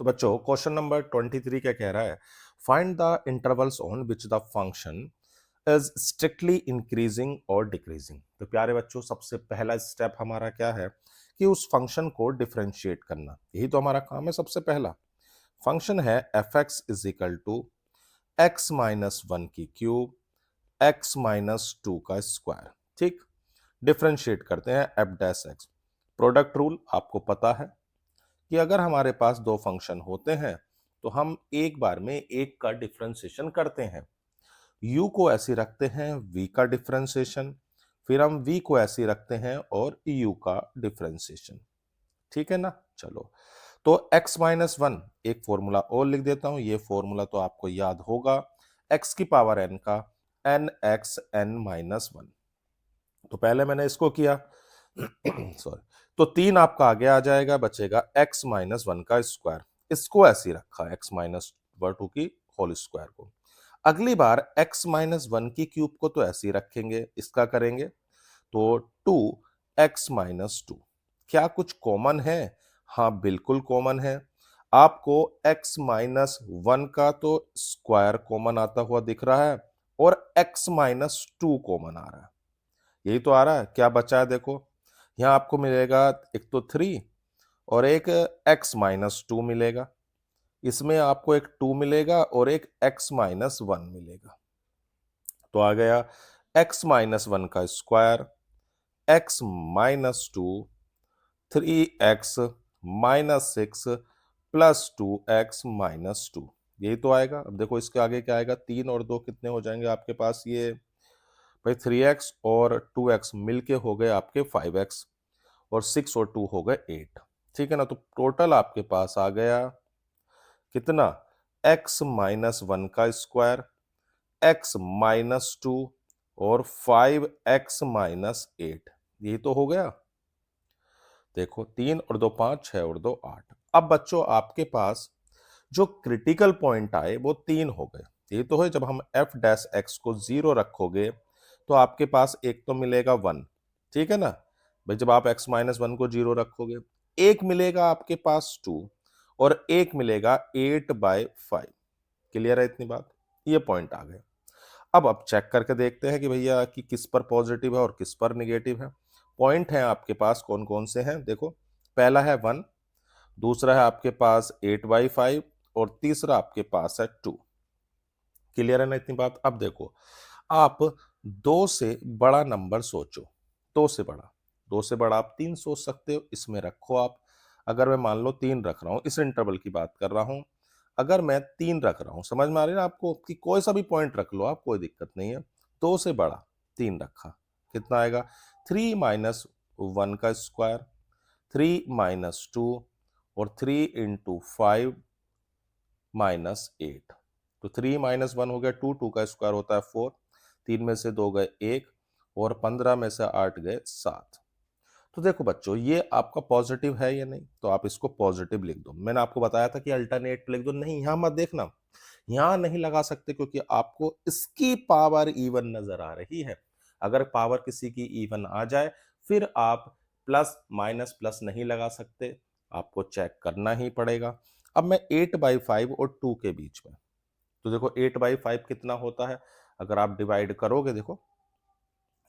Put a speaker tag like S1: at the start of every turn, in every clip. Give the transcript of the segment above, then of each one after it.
S1: तो बच्चों question number 23 क्या कह रहा है, find the intervals on which the function is strictly increasing और डिक्रीजिंग। तो प्यारे बच्चों सबसे पहला स्टेप हमारा क्या है कि उस फंक्शन को डिफरेंशिएट करना, यही तो हमारा काम है। सबसे पहला फंक्शन है f x is equal to x minus one की क्यूब एक्स माइनस टू का स्क्वायर। ठीक, डिफरेंशिएट करते हैं f dash x. Product rule आपको पता है कि अगर हमारे पास दो फंक्शन होते हैं तो हम एक बार में एक का डिफरेंशिएशन करते हैं। u को ऐसे रखते हैं v का डिफरेंशिएशन, फिर हम v को ऐसे रखते हैं और u का डिफरेंशिएशन। ठीक है ना। चलो, तो x माइनस वन एक फॉर्मूला और लिख देता हूं। ये फॉर्मूला तो आपको याद होगा, x की पावर n का n x n minus one. तो पहले मैंने इसको किया सॉरी, तो तीन आपका आगे आ जाएगा, बचेगा x माइनस वन का स्क्वायर। इसको ऐसे ही रखा x माइनस टू की होल स्क्वायर को। अगली बार x माइनस वन की क्यूब को तो ऐसे ही रखेंगे, इसका करेंगे तो टू एक्स माइनस टू। क्या कुछ कॉमन है? हाँ बिल्कुल कॉमन है। आपको x माइनस वन का तो स्क्वायर कॉमन आता हुआ दिख रहा है और x माइनस टू कॉमन आ रहा है। यही तो आ रहा है। क्या बचा है देखो, यहां आपको मिलेगा एक तो थ्री और एक x माइनस टू मिलेगा। इसमें आपको एक टू मिलेगा और एक x माइनस वन मिलेगा। तो आ गया x माइनस वन का square x minus two, three x minus six plus two x minus to. यही तो आएगा। अब देखो इसके आगे क्या आएगा, तीन और दो कितने हो जाएंगे आपके पास, ये भाई थ्री एक्स और टू एक्स मिलके हो गए आपके फाइव एक्स और सिक्स और टू हो गए एट। ठीक है ना। तो टोटल आपके पास आ गया कितना, x माइनस वन का स्क्वायर x माइनस टू और फाइव एक्स माइनस एट। यही तो हो गया। देखो तीन और दो पांच, छह और दो आठ। अब बच्चों आपके पास जो क्रिटिकल पॉइंट आए वो तीन हो गए। ये तो है, जब हम एफ डैश एक्स को जीरो रखोगे तो आपके पास एक तो मिलेगा वन। ठीक है ना भाई, जब आप एक्स माइनस वन को जीरो रखोगे एक मिलेगा आपके पास टू और एक मिलेगा एट बाय फाइव। क्लियर है इतनी बात? ये पॉइंट आ गए। अब चेक करके देखते हैं कि भैया कि किस पर पॉजिटिव है और किस पर निगेटिव है। पॉइंट है आपके पास कौन कौन से हैं देखो, पहला है वन, दूसरा है आपके पास एट बाई फाइव और तीसरा आपके पास है टू। क्लियर है ना इतनी बात? अब देखो, आप दो से बड़ा नंबर सोचो। दो से बड़ा, दो से बड़ा आप तीन सोच सकते हो, इसमें रखो आप। अगर मैं मान लो तीन रख रहा हूं, इस इंटरवल की बात कर रहा हूं, अगर मैं तीन रख रहा हूं, समझ में आ रही है ना आपको कि कोई सा भी पॉइंट रख लो आप, कोई दिक्कत नहीं है। दो से बड़ा तीन रखा, कितना आएगा, थ्री माइनस वन का स्क्वायर, थ्री माइनस टू और three into five minus eight. तो थ्री माइनस वन हो गया टू, टू का स्क्वायर होता है फोर, तीन में से दो गए एक और पंद्रह में से आठ गए सात। तो देखो बच्चों ये आपका पॉजिटिव है या नहीं, तो आप इसको पॉजिटिव लिख दो। मैंने आपको बताया था कि अल्टरनेट लिख दो, नहीं यहां मत देखना, यहां नहीं लगा सकते क्योंकि आपको इसकी पावर इवन नजर आ रही है। अगर पावर किसी की इवन आ जाए फिर आप प्लस माइनस प्लस नहीं लगा सकते, आपको चेक करना ही पड़ेगा। अब मैं एट बाई फाइव और टू के बीच में, तो देखो एट बाई फाइव कितना होता है, अगर आप डिवाइड करोगे देखो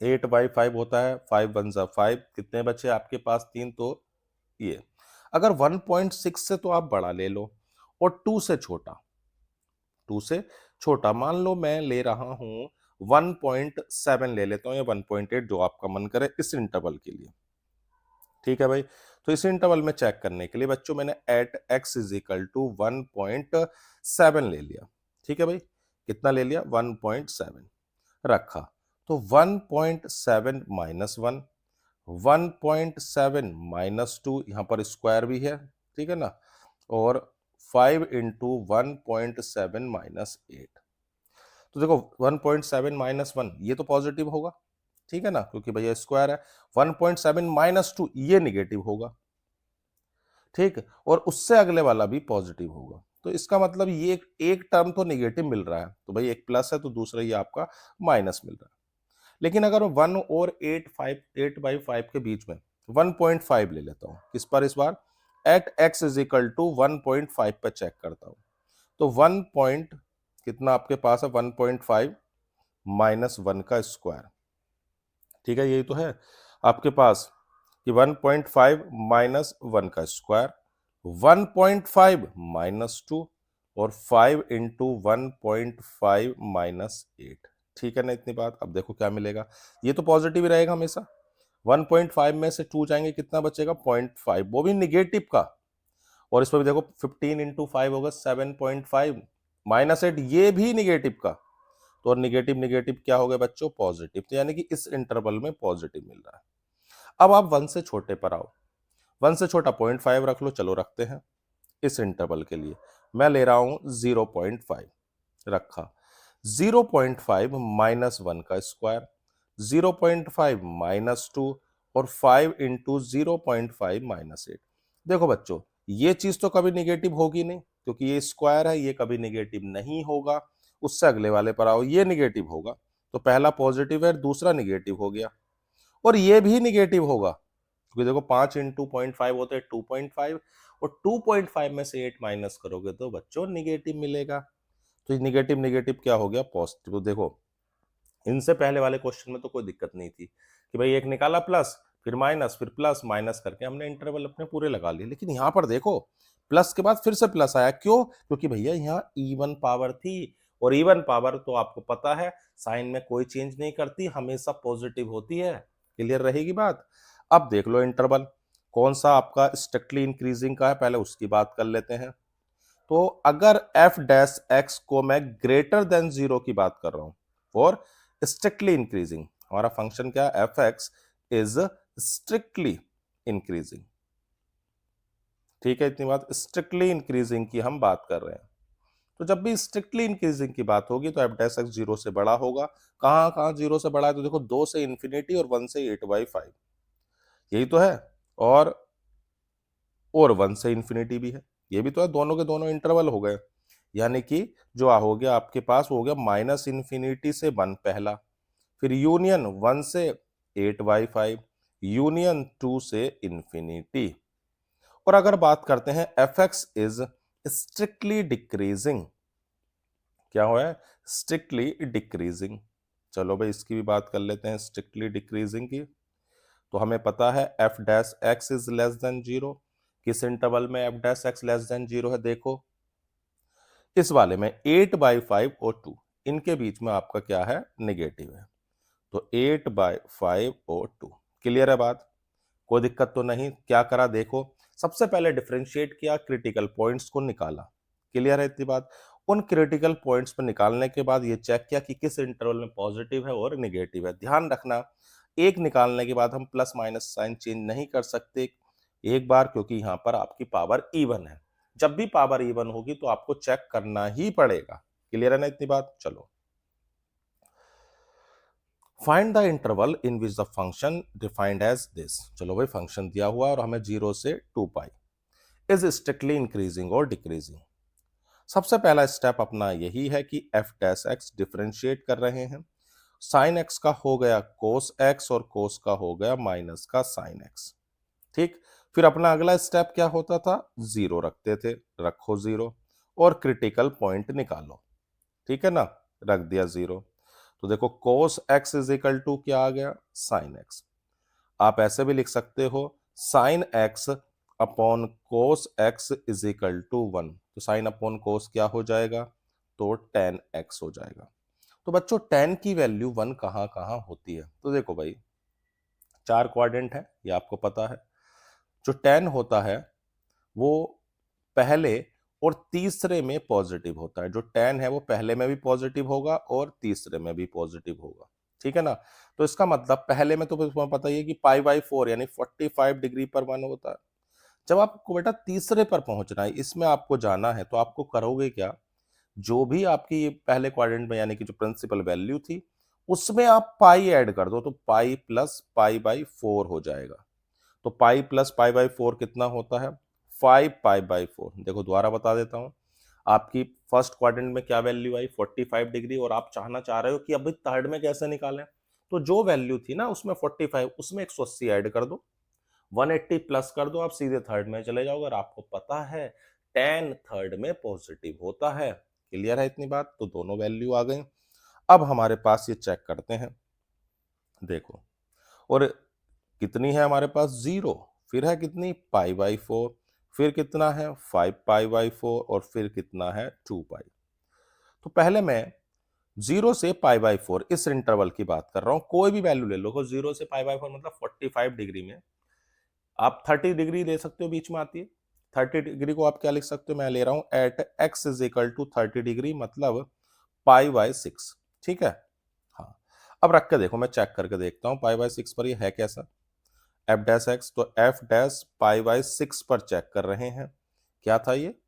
S1: एट बाई फाइव होता है, फाइव वन जा फाइव, कितने बचे आपके पास तीन। तो ये अगर 1.6 से तो आप बड़ा ले लो और टू से छोटा, टू से छोटा मान लो मैं ले रहा हूं 1.7 ले लेता हूं या 1.8, जो आपका मन करे इस इंटरवल के लिए। ठीक है भाई, तो इस इंटरवल में चेक करने के लिए बच्चों मैंने at x is equal to 1.7 ले लिया। ठीक है भाई, कितना ले लिया, 1.7 रखा। तो 1.7 माइनस वन, 1.7 माइनस टू, यहां पर स्क्वायर भी है, ठीक है ना, और 5 इंटू 1.7 माइनस एट। तो देखो 1.7 माइनस वन ये तो पॉजिटिव होगा, ठीक है ना, क्योंकि भैया स्क्वायर है। 1.7 माइनस टू ये निगेटिव होगा, ठीक, और उससे अगले वाला भी पॉजिटिव होगा। तो इसका मतलब ये एक टर्म तो निगेटिव मिल रहा है, तो भाई एक प्लस है तो दूसरा ये आपका माइनस मिल रहा है। लेकिन अगर वन और एट बाई फाइव के बीच में 1.5 ले लेता हूं, किस पर इस बार, at x is equal to 1.5 पे चेक करता हूं, तो 1 पॉइंट कितना आपके पास है, 1.5 माइनस 1 का स्क्वायर, ठीक है, यही तो है आपके पास कि 1.5 माइनस 1 का स्क्वायर, 1.5 माइनस 2 और 5 इंटू 1.5 माइनस 8, ठीक है ना इतनी बात। अब देखो क्या मिलेगा, ये तो पॉजिटिव ही रहेगा हमेशा, 1.5 में से 2 जाएंगे, कितना बचेगा 0.5, वो भी निगेटिव का। और इस पर भी देखो 15 इंटू 5 होगा 7.5 माइनस 8, ये भी निगेटिव का। तो और निगेटिव निगेटिव क्या हो गया बच्चों, पॉजिटिव, तो यानी कि इस इंटरवल में पॉजिटिव मिल रहा है। अब आप 1 से छोटे पर आओ, 1 से छोटा 0.5 रख लो, चलो रखते हैं। इस इंटरवल के लिए मैं ले रहा हूं 0.5, रखा, 0.5 माइनस 1 का स्क्वायर, 0.5 माइनस 2 और 5 इंटू 0.5 माइनस 8। देखो बच्चों, ये चीज तो कभी निगेटिव होगी नहीं, क्योंकि ये स्क्वायर है, ये कभी निगेटिव नहीं होगा। उससे अगले वाले पर आओ, ये निगेटिव होगा, तो पहला पॉजिटिव है, दूसरा निगेटिव हो गया, और ये भी निगेटिव होगा, क्योंकि देखो 5 इंटू 0.5 होते हैं 2.5, और 2.5 में से 8 माइनस करोगे तो बच्चों निगेटिव मिलेगा। तो निगेटिव निगेटिव क्या हो गया, पॉजिटिव। तो देखो इनसे पहले वाले क्वेश्चन में तो कोई दिक्कत नहीं थी कि भाई एक निकाला प्लस, फिर माइनस, फिर प्लस, माइनस करके हमने इंटरवल अपने पूरे लगा लिए। लेकिन यहाँ पर देखो प्लस के बाद फिर से प्लस आया, क्यों, क्योंकि भैया यहाँ इवन पावर थी, और इवन पावर तो आपको पता है साइन में कोई चेंज नहीं करती, हमेशा पॉजिटिव होती है। क्लियर रहेगी बात। अब देख लो इंटरवल कौन सा आपका स्ट्रिक्टली इंक्रीजिंग का है, पहले उसकी बात कर लेते हैं। तो अगर एफ डैश एक्स को मैं ग्रेटर देन 0 की बात कर रहा हूं और स्ट्रिक्टली इंक्रीजिंग, हमारा फंक्शन क्या है, f x is strictly increasing, ठीक है इतनी बात, स्ट्रिक्टली इंक्रीजिंग की हम बात कर रहे हैं। तो जब भी स्ट्रिक्टली इंक्रीजिंग की बात होगी तो एफ डैश एक्स 0 से बड़ा होगा। कहां कहां 0 से बड़ा है, तो देखो 2 से इंफिनिटी और 1 से 8/5, यही तो है, और 1 से इंफिनिटी भी है, ये भी तो है, दोनों के दोनों इंटरवल हो गए। यानी कि जो हो गया आपके पास, वो हो गया माइनस इन्फिनिटी से 1 पहला, फिर यूनियन 1 से 8/5, यूनियन 2 से इंफिनिटी। और अगर बात करते हैं F x is strictly decreasing, क्या हुआ है, स्ट्रिक्टली डिक्रीजिंग। चलो भाई इसकी भी बात कर लेते हैं स्ट्रिक्टली डिक्रीजिंग की। तो हमें पता है F dash x is less than 0, किस इंटरवल में F dash x less than 0 है, देखो इस वाले में 8/5 और 2, इनके बीच में आपका क्या है, नेगेटिव है, तो 8/5 और 2। क्लियर है बात, कोई दिक्कत तो नहीं। क्या करा देखो, सबसे पहले डिफरेंशिएट किया, क्रिटिकल पॉइंट्स को निकाला। क्लियर है इतनी बात। उन क्रिटिकल पॉइंट्स पर निकालने के बाद ये चेक किया कि किस इंटरवल में पॉजिटिव है और निगेटिव है। ध्यान रखना, एक निकालने के बाद हम प्लस माइनस साइन चेंज नहीं कर सकते एक बार, क्योंकि यहां पर आपकी पावर इवन है। जब भी पावर इवन होगी तो आपको चेक करना ही पड़ेगा। क्लियर है ना इतनी बात। चलो, find the interval in which the function defined as this. चलो भाई फंक्शन दिया हुआ और हमें 0 से 2π इज स्ट्रिक्टली इंक्रीजिंग और डिक्रीजिंग। सबसे पहला स्टेप अपना यही है कि एफ डैश एक्स डिफरेंशिएट कर रहे हैं, साइन एक्स का हो गया कोस एक्स और कोस का हो गया माइनस का साइन एक्स, ठीक। फिर अपना अगला स्टेप क्या होता था, 0 रखते थे, रखो 0 और क्रिटिकल पॉइंट निकालो, ठीक है ना, रख दिया 0। तो देखो cos x is equal to क्या आ गया, साइन एक्स। आप ऐसे भी लिख सकते हो sine x upon cos x is equal to 1, तो साइन अपॉन कोस क्या हो जाएगा, तो tan x हो जाएगा। तो बच्चों tan की वैल्यू 1 कहां कहां होती है, तो देखो भाई 4 क्वाड्रेंट है, ये आपको पता है। जो tan होता है वो पहले और तीसरे में पॉजिटिव होता है, जो tan है वो पहले में भी पॉजिटिव होगा और तीसरे में भी पॉजिटिव होगा, ठीक है ना। तो इसका मतलब पहले में तो तुम्हें पता ही है कि π/4 यानी 45 डिग्री पर 1 होता है। जब आपको बेटा तीसरे पर पहुंचना है, इसमें आपको जाना है, तो आपको करोगे क्या, जो भी आपकी ये पहले क्वाड्रेंट में यानी कि जो प्रिंसिपल वैल्यू थी उसमें आप पाई ऐड कर दो, तो पाई प्लस π/4 हो जाएगा। तो पाई प्लस π/4 कितना होता है, 5π/4। देखो दोबारा बता देता हूं, आपकी फर्स्ट क्वाड्रेंट में क्या वैल्यू आई, 45 डिग्री, और आप चाह रहे हो कि अभी थर्ड में कैसे निकालें, तो जो वैल्यू थी ना उसमें 45, उसमें 180 ऐड कर दो, 180 प्लस कर दो, आप सीधे थर्ड में चले जाओगे और आपको पता है tan थर्ड में पॉजिटिव होता है। क्लियर है इतनी बात? तो दोनों वैल्यू आ गई। अब हमारे पास ये चेक करते हैं, देखो, और कितनी है हमारे पास? 0, फिर है कितनी? π/4, फिर कितना है? 5π/4, और फिर कितना है? 2π। तो पहले मैं 0 से π/4 इस इंटरवल की बात कर रहा हूं, कोई भी वैल्यू ले लो, 0 से π/4 मतलब 45 डिग्री में आप 30 डिग्री ले सकते हो, बीच में आती है। 30 डिग्री को आप क्या लिख सकते हो? मैं ले रहा हूं at x is equal to 30 degree, मतलब π/6। ठीक है, हाँ। अब रख के देखो, मैं चेक करके देखता हूं π/6 पर ये है कैसा। एफ डैश एक्स, तो एफ डैश π/6 पर चेक कर रहे हैं, क्या था ये?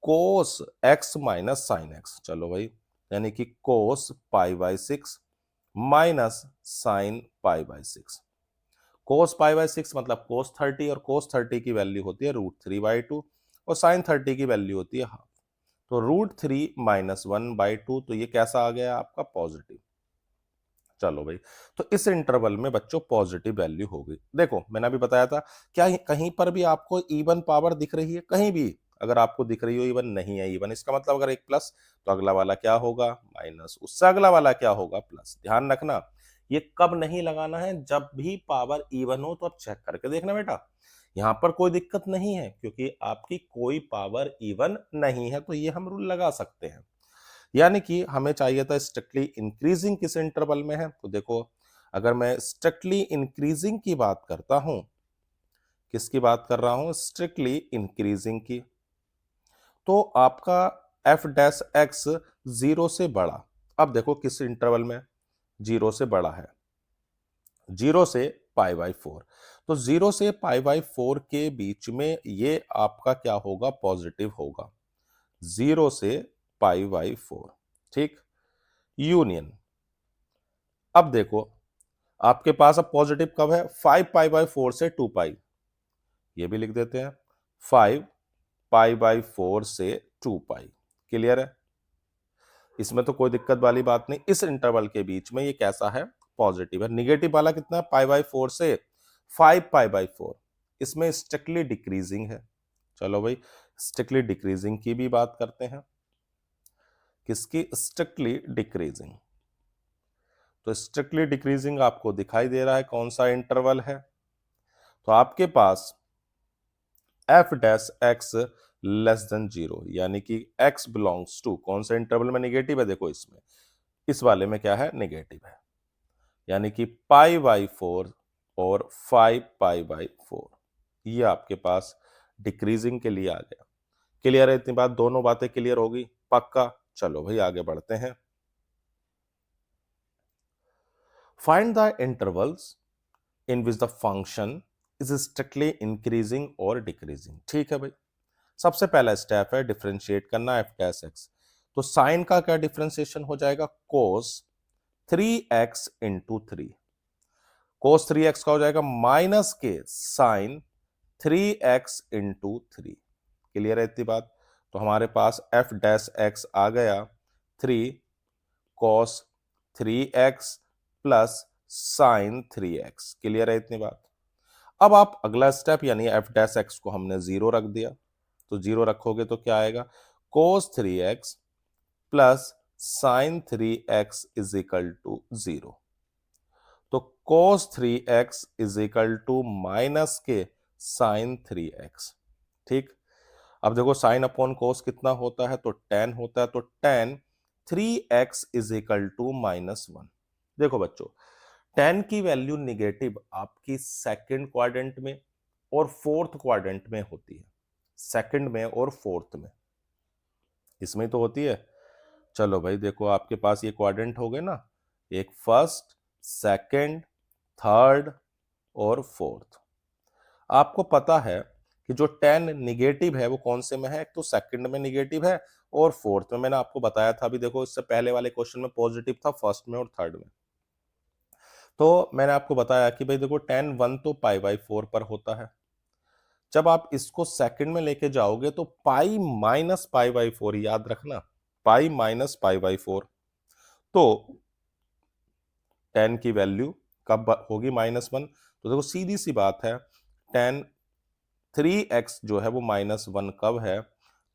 S1: कोस x माइनस साइन एक्स। चलो भाई, यानी कि कोस π/6 माइनस साइन π/6। कोस π/6 मतलब कोस 30, और कोस 30 की वैल्यू होती है √3/2, और साइन 30 की वैल्यू होती है हाफ। तो √3 माइनस 1/2, तो ये कैसा आ गया आपका? पॉजिटिव। चलो भाई, तो इस इंटरवल में बच्चों पॉजिटिव वैल्यू होगी। देखो, मैंने अभी बताया था, क्या कहीं पर भी आपको इवन पावर दिख रही है? कहीं भी अगर आपको दिख रही हो इवन, नहीं है इवन, इसका मतलब अगर एक प्लस तो अगला वाला क्या होगा? माइनस, उससे अगला वाला क्या होगा? प्लस। ध्यान रखना, ये कब नहीं लगाना है? जब भी पावर इवन हो तो आप चेक करके देखना बेटा। यहां पर कोई दिक्कत नहीं है, क्योंकि आपकी कोई पावर इवन नहीं है, तो ये हम रूल लगा सकते हैं। यानी कि हमें चाहिए था स्ट्रिक्टली इंक्रीजिंग किस इंटरवल में है। तो देखो, अगर मैं स्ट्रिक्टली इंक्रीजिंग की बात करता हूं, किसकी बात कर रहा हूं? स्ट्रिक्टली इंक्रीजिंग की, तो आपका एफ डैश एक्स 0 से बड़ा। अब देखो किस इंटरवल में 0 से बड़ा है? 0 से π/4। तो 0 से π/4 के बीच में ये आपका क्या होगा? पॉजिटिव होगा। 0 से π/4, ठीक। यूनियन, अब देखो, आपके पास अब पॉजिटिव कब है? 5π/4 से 2π, ये भी लिख देते हैं, 5π/4 से 2π। क्लियर है? इसमें तो कोई दिक्कत वाली बात नहीं। इस इंटरवल के बीच में ये कैसा है? पॉजिटिव है। निगेटिव वाला कितना है? π/4 से 5π/4, इसमें स्ट्रिक्टली डिक्रीजिंग है। चलो भाई, स्ट्रिक्टली डिक्रीजिंग की भी बात करते हैं। किसकी? Strictly decreasing. तो स्ट्रिक्टली डिक्रीजिंग आपको दिखाई दे रहा है कौन सा इंटरवल है? तो आपके पास f dash x less than 0, यानी कि x बिलोंग्स टू कौन सा इंटरवल में निगेटिव है? देखो, इसमें, इस वाले में क्या है? निगेटिव है, यानी कि π/4 और 5π/4, ये आपके पास डिक्रीजिंग के लिए आ गया। क्लियर है इतनी बात? दोनों बातें क्लियर होगी? पक्का? चलो भाई, आगे बढ़ते हैं। Find the intervals in which the function is strictly increasing और डिक्रीजिंग। ठीक है भाई, सबसे पहला स्टेप है डिफरेंशिएट करना एफ डैश एक्स। तो साइन का क्या डिफरेंशिएशन हो जाएगा? कोस 3x इंटू 3। कोस 3x का हो जाएगा माइनस के साइन 3x इंटू 3। क्लियर है इतनी बात? तो हमारे पास एफ डैश एक्स आ गया 3 cos 3x plus sine 3x। Clear है इतनी बात? अब आप अगला स्टेप, यानी एफ डैश एक्स को हमने 0 रख दिया, तो 0 रखोगे तो क्या आएगा? Cos 3x plus sine 3x is equal to 0। तो cos 3x is equal to minus के साइन 3x। ठीक। अब देखो, साइन अपॉन कोस कितना होता है? तो टेन होता है, तो ten 3x is equal to -1। देखो बच्चों, टेन की वैल्यू निगेटिव आपकी सेकंड क्वाड्रेंट में और फोर्थ क्वाड्रेंट में होती है। सेकंड में और फोर्थ में, इसमें तो होती है। चलो भाई, देखो, आपके पास ये क्वाड्रेंट हो गए ना, एक फर्स्ट, सेकंड, थर्ड और फोर्थ। आपको पता है कि जो टेन निगेटिव है वो कौन से में है? एक तो सेकंड में निगेटिव है और फोर्थ में। मैंने आपको बताया था अभी, देखो, इससे पहले वाले क्वेश्चन में पॉजिटिव था फर्स्ट में और थर्ड में। तो मैंने आपको बताया कि भाई देखो, टेन 1 तो π/4 पर होता है। जब आप इसको सेकंड में लेके जाओगे तो पाई माइनस π/4, याद रखना, पाई माइनस π/4। तो टेन की वैल्यू कब होगी? -1। तो देखो, सीधी सी बात है, टेन 3x जो है वो -1 कब है?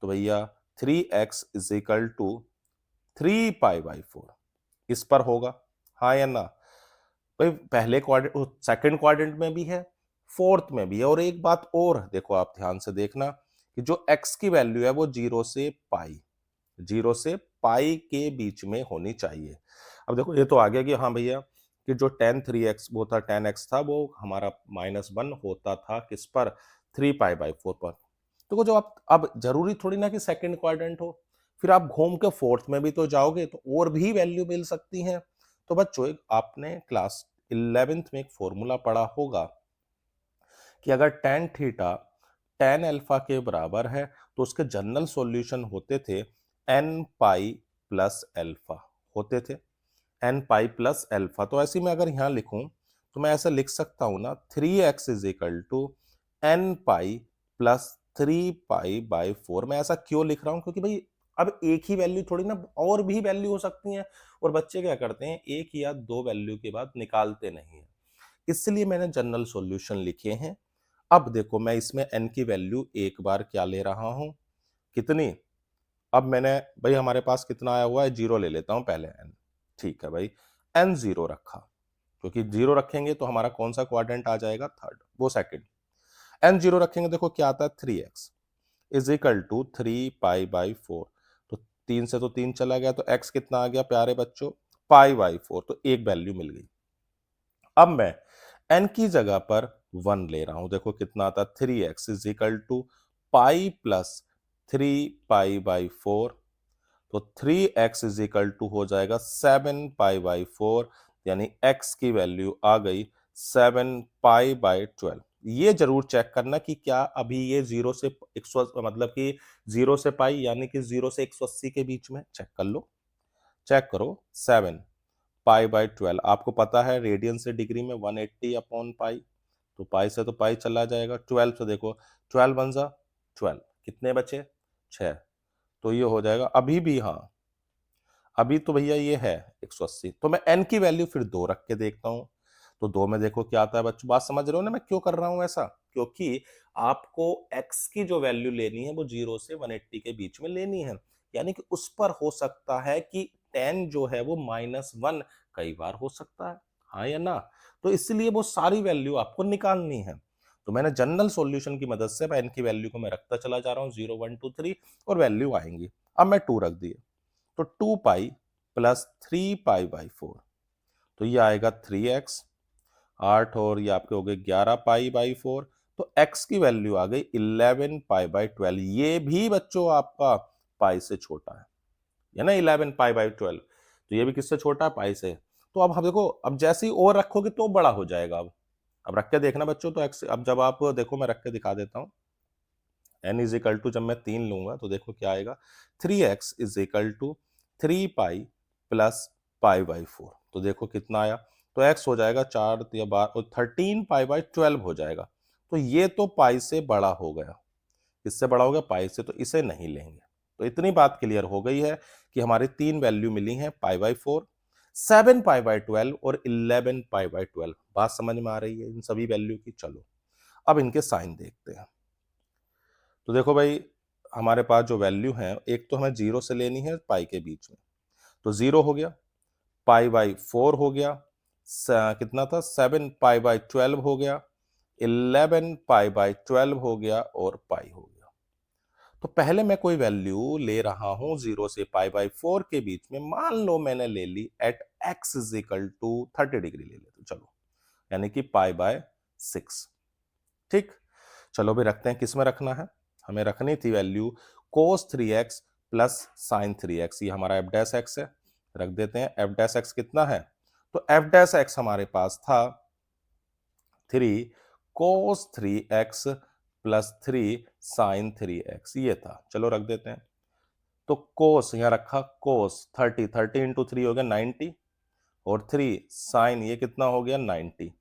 S1: तो भैया 3x इज इक्वल टू 3π/4 इस पर होगा, हाँ या ना? भाई पहले क्वाड्रेंट, सेकंड क्वाड्रेंट में भी है, फोर्थ में भी है। और एक बात और देखो, आप ध्यान से देखना कि जो x की वैल्यू है वो 0 के बीच में होनी चाहिए। अब देखो ये तो आ गया कि हाँ भैया कि जो टेन 3x वो था, 10x था, वो हमारा -1 होता था किस पर? 3π/4 पर। तो जो आप, अब जरूरी थोड़ी ना कि सेकंड क्वाड्रेंट हो, फिर आप घूम के फोर्थ में भी तो जाओगे तो और भी वैल्यू मिल सकती है। तो बच्चों आपने क्लास 11th में एक फॉर्मूला पढ़ा होगा कि अगर टेन थीटा टेन अल्फा के बराबर है तो उसके जनरल सॉल्यूशन होते थे एन पाई प्लस अल्फा होते थे, एन पाई प्लस अल्फा। तो ऐसे में अगर यहां लिखूं तो मैं ऐसा लिख सकता हूं ना, 3x is equal to n pi plus 3π/4। मैं ऐसा क्यों लिख रहा हूं? क्योंकि भाई अब एक ही वैल्यू थोड़ी ना, और भी वैल्यू हो सकती हैं, और बच्चे क्या करते हैं, एक या दो वैल्यू के बाद निकालते नहीं है, इसलिए मैंने जनरल सॉल्यूशन लिखे हैं। अब देखो मैं इसमें n की वैल्यू एक बार क्या ले रहा हूं, कितनी? अब मैंने, भाई हमारे पास कितना आया हुआ है, 0 ले लेता हूं पहले n। ठीक है भाई, n 0 रखा, क्योंकि 0 रखेंगे तो हमारा कौन सा क्वाड्रेंट आ जाएगा? थर्ड, वो सेकंड। n 0 रखेंगे, देखो क्या आता है, 3x इज इक्वल टू 3π/4। तो 3 से तो 3 चला गया, तो x कितना आ गया प्यारे बच्चों? π/4। तो एक वैल्यू मिल गई। अब मैं n की जगह पर 1 ले रहा हूं, देखो कितना आता है, 3x is equal to pi plus 3π/4। तो 3x इज इक्वल टू हो जाएगा 7π/4, यानी x की वैल्यू आ गई 7π/12। ये जरूर चेक करना कि क्या अभी ये 0 से 100, मतलब कि 0 से पाई यानी कि 0 से 180 के बीच में, चेक कर लो, चेक करो। 7π/12 आपको पता है रेडियन से डिग्री में 180/पाई, तो पाई से तो पाई चला जाएगा, 12 से देखो 12 बन जा 12, कितने बचे? 6। तो ये हो जाएगा अभी भी, हाँ अभी तो भैया ये है 180। तो मैं n की वैल्यू फिर 2 रख के देखता हूं, तो 2 में देखो क्या आता है बच्चों। बात समझ रहे हो ना मैं क्यों कर रहा हूं ऐसा? क्योंकि आपको x की जो वैल्यू लेनी है वो 0 से 180 के बीच में लेनी है, यानी कि उस पर हो सकता है कि 10 जो है वो -1 कई बार हो सकता है, हाँ या ना? तो इसलिए वो सारी वैल्यू आपको निकालनी है। तो मैंने जनरल सॉल्यूशन की मदद से n की वैल्यू को मैं रखता चला जा रहा हूं, 0 1 2 3, और वैल्यू आएंगी। अब मैं 2 रख दिए, तो 2π प्लस 3π/4, तो ये आएगा 3x, 8 और ये आपके हो गए 11π/4। तो x की वैल्यू आ गई 11π/12। ये भी बच्चों आपका पाई से छोटा है ना, 11π/12। तो ये भी किससे छोटा है? पाई से। तो अब हम देखो, अब जैसे ही और रखोगे तो बड़ा हो जाएगा। अब रख के देखना बच्चों, तो x, अब जब आप देखो मैं रख के दिखा देता हूं, n इज इक्वल टू, जब मैं 3 लूंगा तो देखो क्या आएगा, 3x is equal to 3π plus π/4। तो देखो कितना आया, तो x हो जाएगा 4 या 12 और 13π/12 हो जाएगा। तो ये तो पाई से बड़ा हो गया, इससे बड़ा हो गया पाई से, तो इसे नहीं लेंगे। तो इतनी बात क्लियर हो गई है कि हमारी 3 वैल्यू मिली हैं, π/4, 7π/12 और 11π/12। बात समझ में आ रही है इन सभी वैल्यू की? चलो अब इनके साइन देखते हैं। तो देखो भाई हमारे पास जो वैल्यू है, एक तो हमें 0 से लेनी है पाई के बीच में, तो 0 हो गया, π/4 हो गया, कितना था, 7π/12 हो गया, 11π/12 हो गया, और पाई हो गया। तो पहले मैं कोई वैल्यू ले रहा हूं 0 से π/4 के बीच में, मान लो मैंने ले ली at x is equal to 30 degree ले लेते, चलो यानी कि π/6। ठीक, चलो भी रखते हैं, किस में रखना है? हमें रखनी थी value cos 3x plus sine 3x, ये हमारा एफ डैश एक्स है, रख देते हैं। एफ डैश एक्स कितना है? तो एफ डैश एक्स हमारे पास था 3 cos 3x plus 3 sign 3x, ये था, चलो रख देते हैं। तो cos यहां रखा, cos 30 इंटू 3 हो गया 90, और 3 साइन ये कितना हो गया 90।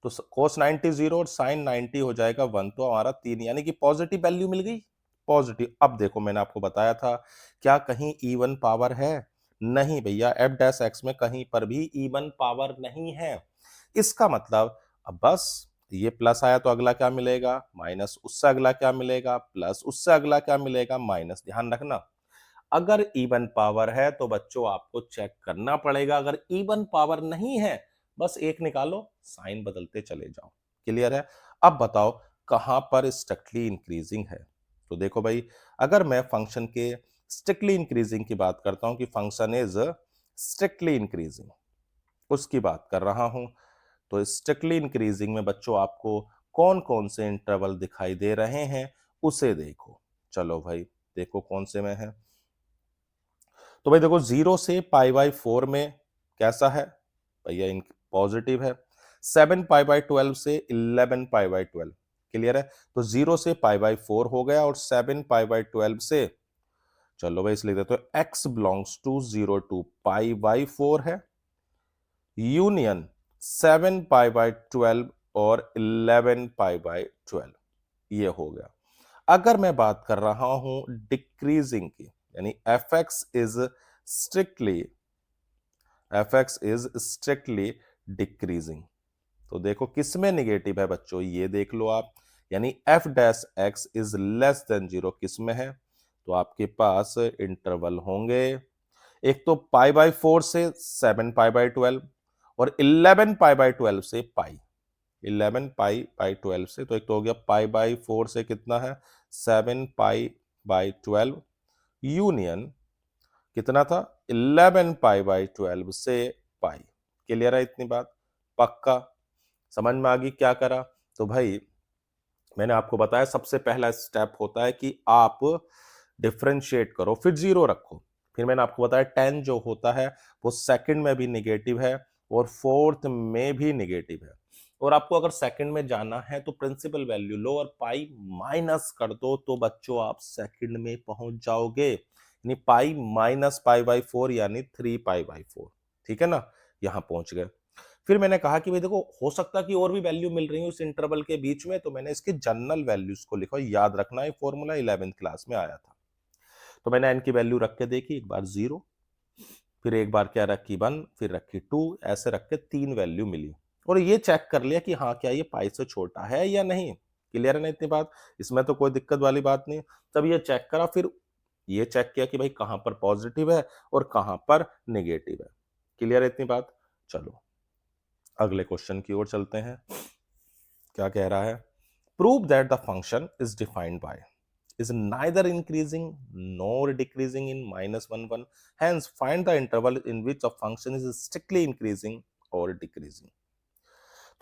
S1: तो cos 90 0 और sin 90 हो जाएगा 1, तो हमारा 3, यानी कि पॉजिटिव वैल्यू मिल गई, पॉजिटिव। अब देखो मैंने आपको बताया था, क्या कहीं इवन पावर है? नहीं भैया, एफ डैश एक्स में कहीं पर भी इवन पावर नहीं है। इसका मतलब अब बस ये प्लस आया तो अगला क्या मिलेगा माइनस, उससे अगला क्या मिलेगा प्लस, उससे अगला क्या मिलेगा माइनस। ध्यान रखना अगर इवन पावर है तो बच्चों आपको चेक करना पड़ेगा, अगर इवन पावर नहीं है बस एक निकालो साइन बदलते चले जाओ। क्लियर है? अब बताओ कहां पर स्ट्रिक्टली इंक्रीजिंग है। तो देखो भाई अगर मैं फंक्शन के स्ट्रिक्टली इंक्रीजिंग की बात करता हूं कि फंक्शन इज स्ट्रिक्टली इंक्रीजिंग, उसकी बात कर रहा हूं, तो स्ट्रिक्टली इंक्रीजिंग में बच्चों आपको कौन कौन से इंटरवल दिखाई दे रहे हैं उसे देखो। चलो भाई देखो कौन से में है। तो भाई देखो 0 से π/4 में कैसा है भैया, इन पॉजिटिव है। 7π/12 से 11π/12 क्लियर है। तो 0 से π/4 हो गया और 7π/12 से, चलो भाई इसलिए देते तो x बिलोंग्स टू 0 to π/4 है, यूनियन 7π/12 और 11π/12 ये हो गया। अगर मैं बात कर रहा हूं डिक्रीजिंग की, यानी strictly fx is strictly decreasing, तो देखो किसमें निगेटिव है बच्चों, ये देख लो आप, यानी f dash x is less than 0 किसमें है, तो आपके पास इंटरवल होंगे, एक तो π/4 से 7π/12 और 11π/12 से पाई, 11π/12 से, तो एक तो हो गया π/4 से कितना है 7π/12 यूनियन कितना था 11π/12 से पाई। क्लियर है इतनी बात, पक्का समझ में आ गई क्या करा। तो भाई मैंने आपको बताया सबसे पहला स्टेप होता है कि आप डिफरेंशिएट करो फिर जीरो रखो। फिर मैंने आपको बताया 10 जो होता है वो सेकंड में भी निगेटिव है और फोर्थ में भी निगेटिव है, और आपको अगर सेकंड में जाना है तो प्रिंसिपल वैल्यू लो और पाई माइनस कर दो तो बच्चों आप सेकंड में पहुंच जाओगे, यानी पाई-π/4 यानी 3π/4। ठीक है ना, यहां पहुंच गए। फिर मैंने कहा कि भाई देखो हो सकता है कि और भी वैल्यू मिल रही है उस इंटरवल के बीच में, तो मैंने इसके जनरल वैल्यूज को लिखा, याद रखना है फॉर्मूला 11th क्लास में आया था। तो मैंने n की वैल्यू रख के देखी, एक बार 0, फिर एक बार क्या रखी 1, फिर रखी 2, ऐसे रख के 3 वैल्यू मिली, और ये चेक कर लिया कि हाँ क्या ये पाई से छोटा है या नहीं। क्लियर है ना इतनी बात, इसमें तो कोई दिक्कत वाली बात नहीं। तब ये चेक करा, फिर ये चेक किया कि भाई कहां पर पॉजिटिव है और कहां पर नेगेटिव है। क्लियर है इतनी बात। चलो अगले क्वेश्चन की ओर चलते हैं। क्या कह रहा है, prove that the function is defined by is neither increasing nor decreasing in -1 1, hence find the interval in which a function is strictly increasing or decreasing।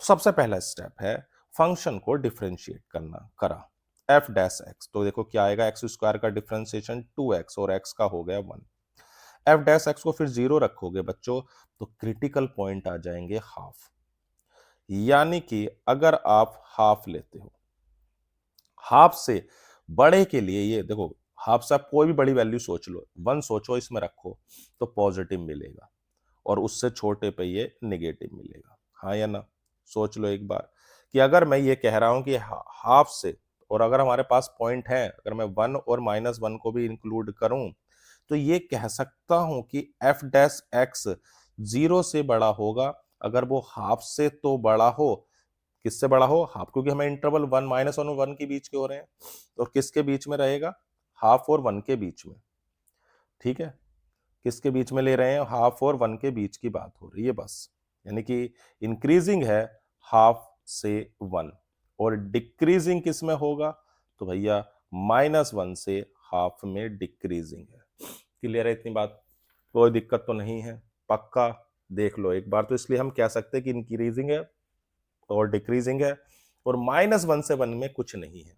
S1: तो सबसे पहला स्टेप है फंक्शन को डिफरेंशिएट करना, करा f डैश x, तो देखो क्या आएगा, एक्स स्क्वायर का डिफरेंशिएशन 2x और x का हो गया 1, f डैश x को फिर 0 रखोगे बच्चों तो क्रिटिकल पॉइंट आ जाएंगे हाफ, यानी कि अगर आप हाफ लेते हो, हाफ से बड़े के लिए ये देखो, हाफ से आप कोई भी बड़ी वैल्यू सोच लो, 1 सोचो इसमें रखो तो पॉजिटिव मिलेगा और उससे छोटे पे ये नेगेटिव मिलेगा, हाँ या ना। सोच लो एक बार कि अगर मैं ये कह रहा हूं कि हाफ से, और अगर हमारे पास पॉइंट है, अगर मैं 1 और -1 को भी इंक्लूड करूं तो ये कह सकता हूं कि f डैश x 0 से बड़ा होगा अगर वो हाफ से तो बड़ा हो, किससे बड़ा हो हाफ, क्योंकि हमें इंटरवल 1 -1 और 1 के बीच के हो रहे हैं, तो किसके बीच में रहेगा हाफ और 1 के बीच में। ठीक है, किसके बीच में ले रहे हैं, हाफ और 1 के बीच की बात हो रही है बस, यानी कि इंक्रीजिंग है हाफ से 1 और डिक्रीजिंग किस में होगा, तो भैया -1 से हाफ में डिक्रीजिंग है। क्लियर है इतनी बात, कोई दिक्कत तो नहीं है, पक्का देख लो एक बार। तो इसलिए हम कह सकते हैं कि इंक्रीजिंग है और डिक्रीजिंग है, और -1 से 1 में कुछ नहीं है,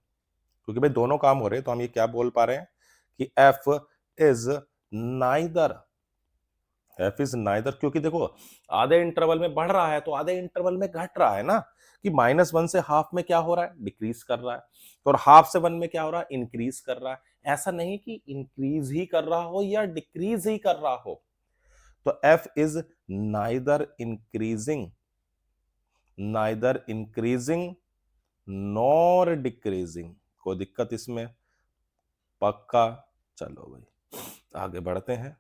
S1: क्योंकि भाई दोनों काम हो रहे हैं, तो हम ये क्या बोल पा रहे हैं कि f is neither, f is neither, क्योंकि देखो आधे इंटरवल में बढ़ रहा है तो आधे इंटरवल में घट रहा है ना, कि -1 से हाफ में क्या हो रहा है डिक्रीज कर रहा है, तो और हाफ से 1 में क्या हो रहा है इंक्रीज कर रहा है, ऐसा नहीं कि इंक्रीज ही कर रहा हो या डिक्रीज ही कर रहा हो। तो f is neither increasing nor decreasing, कोई दिक्कत इसमें, पक्का। चलो भाई आगे बढ़ते हैं।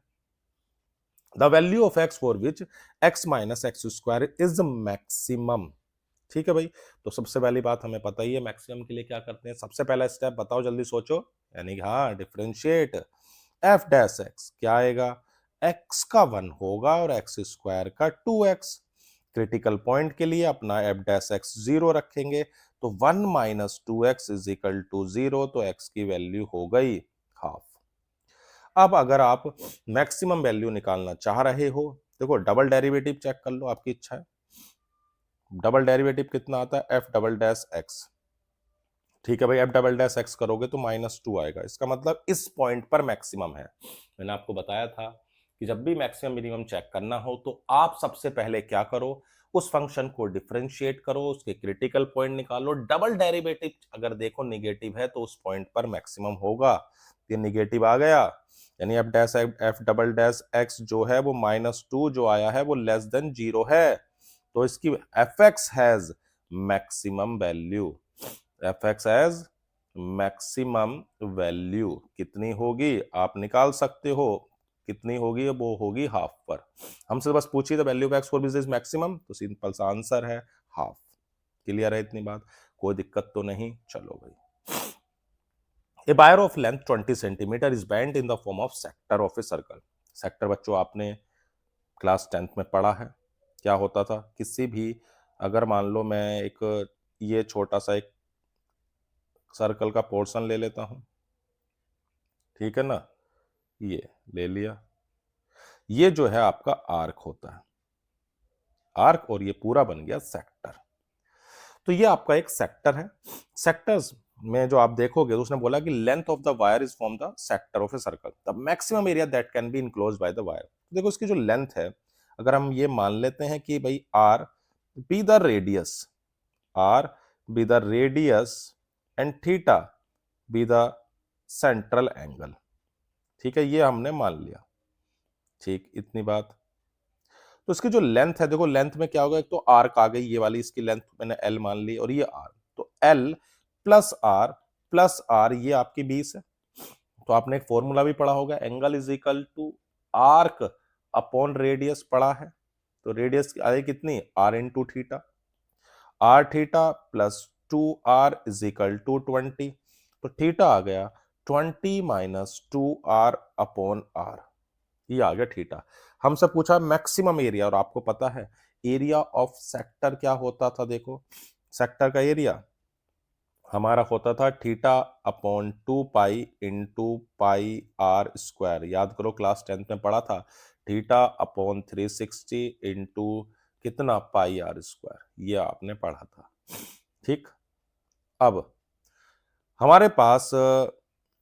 S1: The value of x for which x minus x square is maximum, ठीक है भाई। तो सबसे पहली बात हमें पता ही है मैक्सिमम के लिए क्या करते हैं, सबसे पहला स्टेप बताओ जल्दी सोचो, यानी कि हाँ डिफरेंशिएट एफ डैश एक्स, क्या आएगा, एक्स का 1 होगा और एक्स स्क्वायर का 2x। क्रिटिकल पॉइंट के लिए अपना एफ डैश एक्स 0 रखेंगे, तो 1 minus 2x is equal to 0, तो x की वैल्यू हो गई हाफ। अब अगर आप मैक्सिमम वैल्यू निकालना चाह रहे हो, देखो डबल डेरिवेटिव चेक कर लो, आपकी इच्छा है। डबल डेरिवेटिव कितना आता है, एफ डबल डैश एक्स। ठीक है भाई, एफ डबल डैश एक्स करोगे तो -2 आएगा, इसका मतलब इस पॉइंट पर मैक्सिमम है। मैंने आपको बताया था कि जब भी मैक्सिमम मिनिमम चेक करना हो तो आप सबसे पहले क्या करो, उस फंक्शन को डिफरेंशिएट करो, उसके क्रिटिकल पॉइंट निकालो, डबल डेरिवेटिव अगर देखो निगेटिव है तो उस पॉइंट पर मैक्सिमम होगा। ये निगेटिव आ गया, यानी एफ डबल डैश एक्स जो है वो -2 जो आया है वो लेस देन 0 है, तो इसकी f x has maximum value, f x as maximum value कितनी होगी आप निकाल सकते हो, कितनी होगी, वो होगी हाफ पर। हमसे बस पूछिए the value of x for which is maximum, तो सिंपल सा आंसर है हाफ। क्लियर है इतनी बात, कोई दिक्कत तो नहीं, चलो भाई। A wire of length 20 centimetre is bent in the form of sector of a circle. Sector बच्चों आपने क्लास 10th में पढ़ा है, क्या होता था, किसी भी, अगर मान लो मैं एक ये छोटा सा एक सर्कल का पोर्शन ले लेता हूं, ठीक है ना, ये ले लिया, ये जो है आपका आर्क होता है, आर्क, और ये पूरा बन गया सेक्टर। तो ये आपका एक सेक्टर है। सेक्टर्स में जो आप देखोगे तो उसने बोला कि length of the wire is from the sector of a circle the maximum area that can be enclosed by the wire. देखो इसकी जो लेंथ है, अगर हम ये मान लेते हैं कि भाई R be the radius, R be the radius and theta be the central angle, ठीक है, ये हमने मान लिया, ठीक, इतनी बात। तो इसकी जो लेंथ है, देखो लेंथ में क्या होगा, एक तो आर्क आ गई ये वाली, इसकी लेंथ मैंने एल मान ली, और ये आर, तो एल प्लस आर ये आपकी 20 है। तो आपने एक फॉर्मूला भी पढ़ा होगा, angle is equal to arc upon radius पढ़ा है, तो रेडियस आई कितनी, r into theta, r theta plus 2r is equal to 20, तो थीटा आ गया 20 माइनस 2r अपॉन आर, ये आ गया थीटा। हमसे पूछा मैक्सिमम एरिया, और आपको पता है एरिया ऑफ सेक्टर क्या होता था, देखो सेक्टर का एरिया हमारा होता था theta upon 2 pi into pi r square, याद करो क्लास 10th में पढ़ा था, थीटा अपॉन 360 इंटू कितना, पाई आर स्क्वायर, ये आपने पढ़ा था, ठीक। अब हमारे पास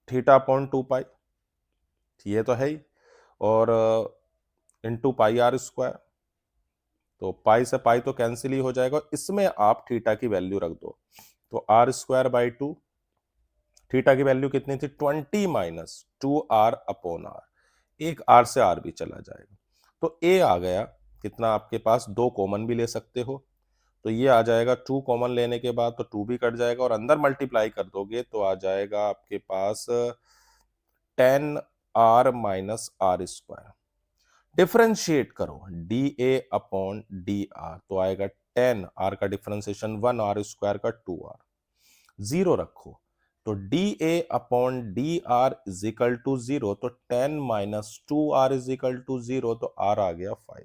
S1: थीटा अपॉन 2 पाई, ये तो है ही, और इंटू पाई आर स्क्वायर, तो पाई से पाई तो कैंसिल ही हो जाएगा, इसमें आप थीटा की वैल्यू रख दो, तो आर स्क्वायर बाई 2, थीटा की वैल्यू कितनी थी, 20 माइनस 2r अपॉन आर, एक आर से आर भी चला जाएगा, तो ए आ गया कितना आपके पास, 2 कॉमन भी ले सकते हो, तो ये आ जाएगा 2 कॉमन लेने के बाद तो 2 भी कट जाएगा, और अंदर मल्टीप्लाई कर दोगे तो आ जाएगा आपके पास 10r minus r square, differentiate करो d a upon d r, तो आएगा 10, आर का डिफरेंशिएशन 1, आर स्क्वायर का 2r, 0 रखो, तो d a upon d r is equal to 0, तो 10 minus 2r is equal to 0, तो r आ गया 5।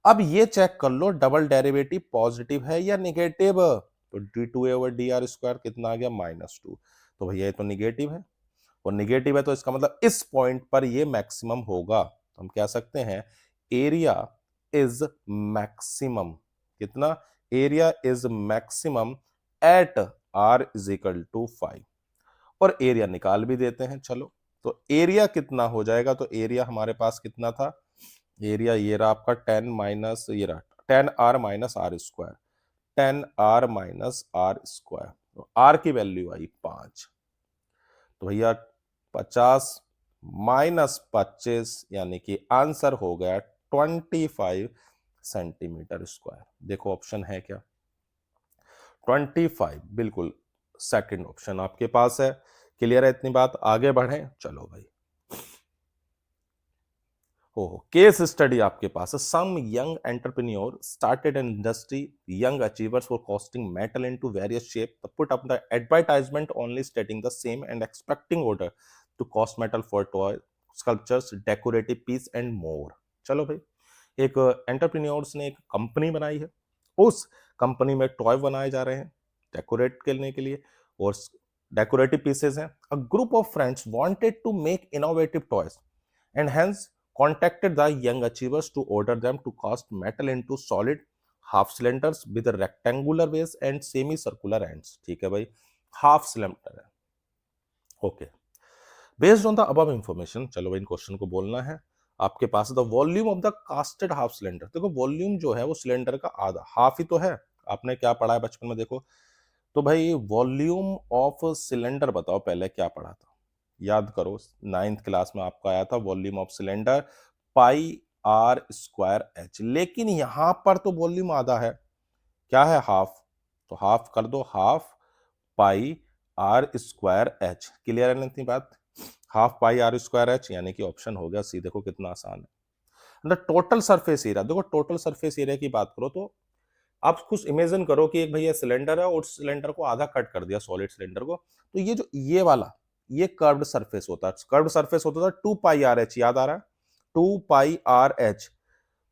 S1: अब ये चेक कर लो डबल डेरिवेटिव पॉजिटिव है या निगेटिव, तो d two a over d r square कितना आ गया, -2, तो भैया ये तो निगेटिव है, और निगेटिव है तो इसका मतलब इस पॉइंट पर ये मैक्सिमम होगा, तो हम कह सकते हैं एरिया इज मैक्सिमम, कितना, area is maximum at r is equal to 5, और एरिया निकाल भी देते हैं, चलो, तो एरिया कितना हो जाएगा, तो एरिया हमारे पास कितना था, एरिया ये रहा आपका 10 माइनस ये रहा 10r minus r square, 10r minus r square, तो r की वैल्यू आई 5, तो भैया 50 माइनस 25, यानी कि आंसर हो गया 25 सेंटीमीटर स्क्वायर। देखो ऑप्शन है क्या, 25, बिल्कुल सेकंड ऑप्शन आपके पास है। क्लियर है इतनी बात, आगे बढ़े, चलो भाई। ओह, केस स्टडी आपके पास है। Some young entrepreneur started an industry, young achievers were casting metal into various shape, put up the advertisement only stating the same and expecting order to cast metal for toy sculptures, decorative piece and more. चलो भाई, एक entrepreneurs ने एक company बनाई है, उस company में toy बनाए जा रहे हैं डेकोरेट करने के लिए, और डेकोरेटिव पीसेस हैं। A group of friends wanted to make innovative toys and hence contacted the young achievers to order them to cast metal into solid half cylinders with a rectangular base and semicircular ends। ठीक है भाई, half cylinder है। Okay, based on the above information, चलो भाई इन question को बोलना है आपके पास। The volume of the casted half cylinder, देखो वॉल्यूम जो है वो सिलेंडर का आधा, हाफ ही तो है। आपने क्या पढ़ा है बचपन में, देखो तो भाई वॉल्यूम ऑफ सिलेंडर बताओ पहले क्या पढ़ा था, याद करो। 9th क्लास में आपका आया था volume of cylinder pi r square h, लेकिन यहां पर तो वॉल्यूम आधा है, क्या है, हाफ। तो हाफ कर दो, half pi r square h. Clear है इतनी बात? Half pi r square h, यानी कि ऑप्शन हो गया सी। देखो कितना आसान है। द टोटल सरफेस एरिया, देखो टोटल सरफेस एरिया की बात करो तो आप कुछ इमेजिन करो कि एक भैया सिलेंडर है और सिलेंडर को आधा कट कर दिया, सॉलिड सिलेंडर को, तो ये जो ये वाला ये कर्व्ड सरफेस होता है, कर्व्ड सरफेस होता था 2 पाई आर एच, याद आ रहा है 2 पाई आर एच।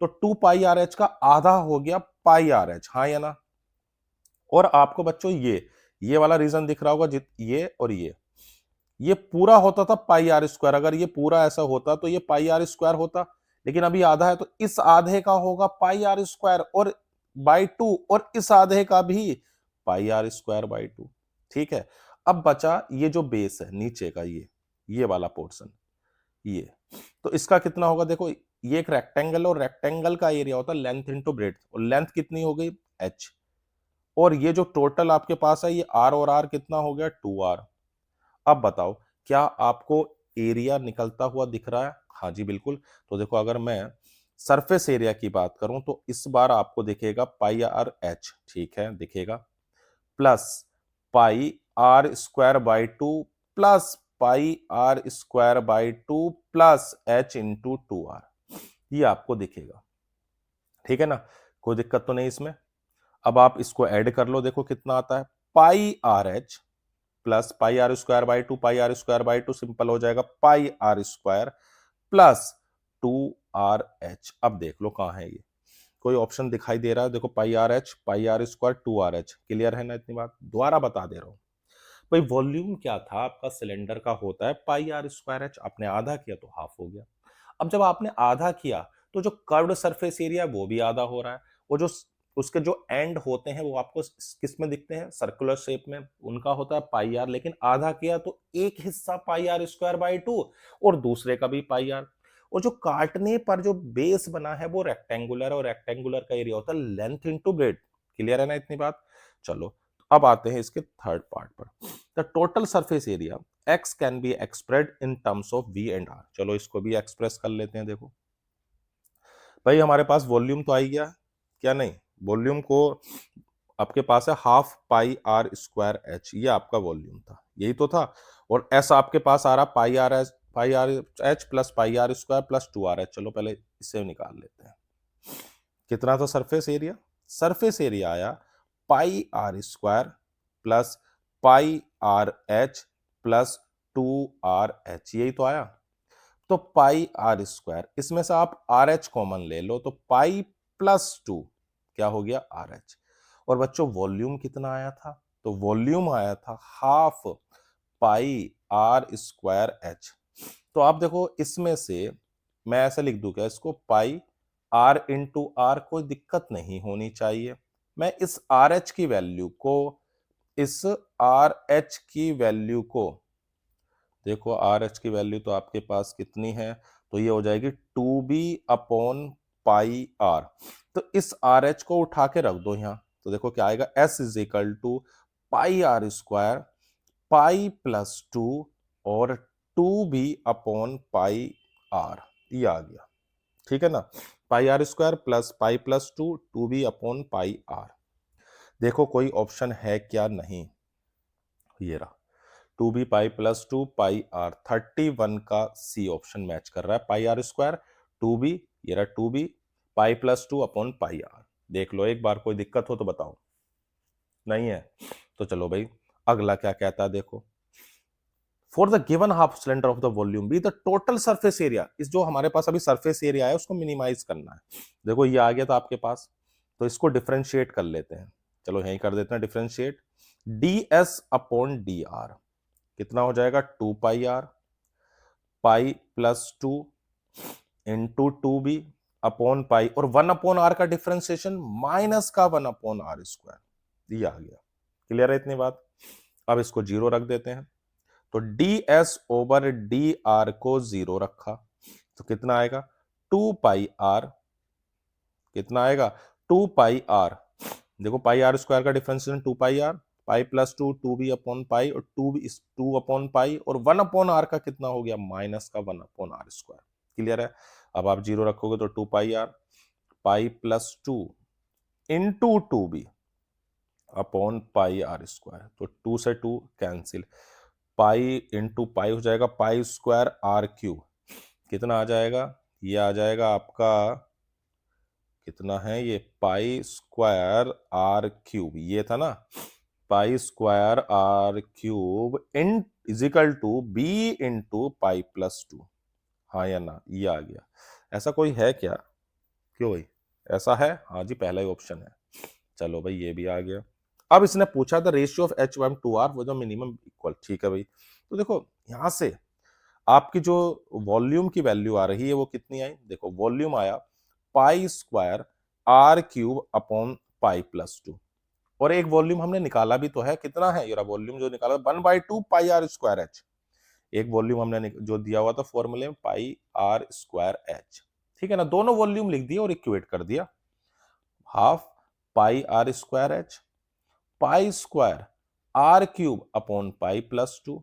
S1: तो 2 पाई आर एच का आधा हो गया पाई आर एच, हाँ या ना। और आपको बच्चों ये वाला रीजन दिख रहा होगा, ये और ये पूरा होता था पाई आर स्क्वायर, अगर ये पूरा ऐसा होता तो ये पाई आर स्क्वायर होता, लेकिन अभी आधा है तो इस आधे का होगा पाई आर स्क्वायर और बाई 2, और इस आधे का भी पाई आर स्क्वायर बाई 2। ठीक है, अब बचा ये जो बेस है नीचे का, ये वाला पोर्शन, ये तो इसका कितना होगा, देखो ये एक रेक्टेंगल, और रेक्टेंगल का एरिया होता है लेंथ इंटू ब्रेड्थ, और लेंथ कितनी हो गई एच, और ये जो टोटल आपके पास है ये आर, और आर कितना हो गया 2r। अब बताओ क्या आपको एरिया निकलता हुआ दिख रहा है? हाँ जी बिल्कुल। तो देखो अगर मैं सरफेस एरिया की बात करूं तो इस बार आपको दिखेगा पाई आर एच, ठीक है दिखेगा, plus pi r square by 2 plus pi r square by 2 plus h into 2r, ये आपको दिखेगा। ठीक है ना, कोई दिक्कत तो नहीं इसमें। अब आप इसको ऐड कर लो, देखो कितना आता है, pi r h plus pi r square by 2, pi r square by 2 simple हो जाएगा pi r square plus 2r h। अब देख लो कहां है ये, कोई ऑप्शन दिखाई दे रहा है? देखो pi r h, pi r square 2r h, clear है ना इतनी बात? दोबारा बता दे रहा हूं भाई, वॉल्यूम क्या था आपका सिलेंडर का, होता है पाई आर स्क्वायर एच, आपने आधा किया तो हाफ हो गया। अब जब आपने आधा किया तो जो कर्व्ड सरफेस एरिया है वो भी आधा हो रहा है, वो जो उसके जो एंड होते हैं वो आपको किस में दिखते हैं, सर्कुलर शेप में, उनका होता है पाई आर, लेकिन आधा किया तो एक हिस्सा पाई आर स्क्वायर बाई 2 और दूसरे का भी पाई आर, और जो काटने पर जो बेस बना है वो रेक्टेंगुलर, और रेक्टेंगुलर का एरिया होता है लेंथ इंटू ब्रेड। क्लियर है ना इतनी बात? चलो अब आते हैं इसके थर्ड पार्ट पर। The total surface area x can be एक्सप्रेड in terms of v and r। चलो इसको भी एक्सप्रेस कर लेते हैं। देखो भाई हमारे पास वॉल्यूम तो आई गया, क्या नहीं, वॉल्यूम को आपके पास है half pi r square h, ये आपका वॉल्यूम था, यही तो था, और एस आपके पास आ रहा pi r h, pi r h plus pi r square plus 2r h। चलो पहले इसे निकाल लेते हैं, कितना था सरफेस एरिया? सरफेस एरिया आया pi r square plus pi r h plus 2r h, यही तो आया। तो पाई आर स्क्वायर, इसमें से आप आर एच कॉमन ले लो तो पाई प्लस 2 क्या हो गया आर एच। और बच्चों वॉल्यूम कितना आया था? तो वॉल्यूम आया था half pi r square h. तो आप देखो इसमें से मैं ऐसा लिख दूं क्या इसको, पाई आर इंटू आर, कोई दिक्कत नहीं होनी चाहिए। मैं इस आर एच की वैल्यू को, इस आर एच की वैल्यू को, देखो आर एच की वैल्यू तो आपके पास कितनी है, तो ये हो जाएगी 2b अपॉन पाई आर। तो इस आर एच को उठा के रख दो यहां, तो देखो क्या आएगा, s is equal to pi r square pi plus 2 और 2b अपॉन पाई आर, ये आ गया। ठीक है ना, pi r square plus pi plus 2, 2b upon pi r. देखो कोई ऑप्शन है क्या? नहीं, ये रहा 2b pi plus 2 pi are, 31 का सी ऑप्शन मैच कर रहा है, pi r square two b, ये रहा two b, pi plus two upon pi r. देख लो एक बार, कोई दिक्कत हो तो बताओ। नहीं है तो चलो भाई अगला क्या कहता है देखो। For the given half cylinder of the volume be the total surface area, इस जो हमारे पास अभी सरफेस एरिया है उसको मिनिमाइज करना है। देखो ये आ गया था आपके पास, तो इसको डिफरेंशिएट कर लेते हैं। चलो यहीं कर देते हैं differentiate. D s upon d r कितना हो जाएगा, two pi r, pi plus two into two b upon pi, और वन अपॉन आर का डिफरेंशिएशन माइनस का वन अपॉन आर स्क्वायर, ये आ गया। क्लियर है इतनी बात। अब इसको जीरो रख देते हैं, तो D S over d are को जीरो रखा तो कितना आएगा, टू पाई आर, कितना आएगा, टू पाई आर। देखो पाई आर स्क्वायर का differentiation two pi r, pi plus two, two b upon pi, और two b two upon pi, और वन अपॉन आर का कितना हो गया, माइनस का one upon r square. Clear है। अब आप जीरो रखोगे तो two pi r, pi plus two into two b upon pi r square, तो टू से two cancel, pi into pi हो जाएगा पाई स्क्वायर आर क्यूब, कितना आ जाएगा, ये आ जाएगा आपका, कितना है ये, पाई स्क्वायर आर क्यूब, ये था ना, pi square r cube in equal to b into pi plus two. हाँ या ना, ये आ गया। ऐसा कोई है क्या, क्यों भाई, ऐसा है, हाँ जी पहला ही ऑप्शन है। चलो भाई ये भी आ गया। अब इसने पूछा था ratio of h one to r वो जो मिनिमम इक्वल, ठीक है भाई। तो देखो यहां से आपकी जो वॉल्यूम की वैल्यू आ रही है वो कितनी आई, देखो वॉल्यूम आया pi square r cube upon pi plus two, और एक वॉल्यूम हमने निकाला भी तो है, कितना है ये वॉल्यूम जो निकाला, one by two pi r square h. एक वॉल्यूम हमने जो दिया हुआ था फॉर्मूले में पाई आर स्क्वायर एच, ठीक है ना, दोनों वॉल्यूम लिख दिया और इक्वेट कर दिया, half pi r square h, pi square r cube upon pi plus two.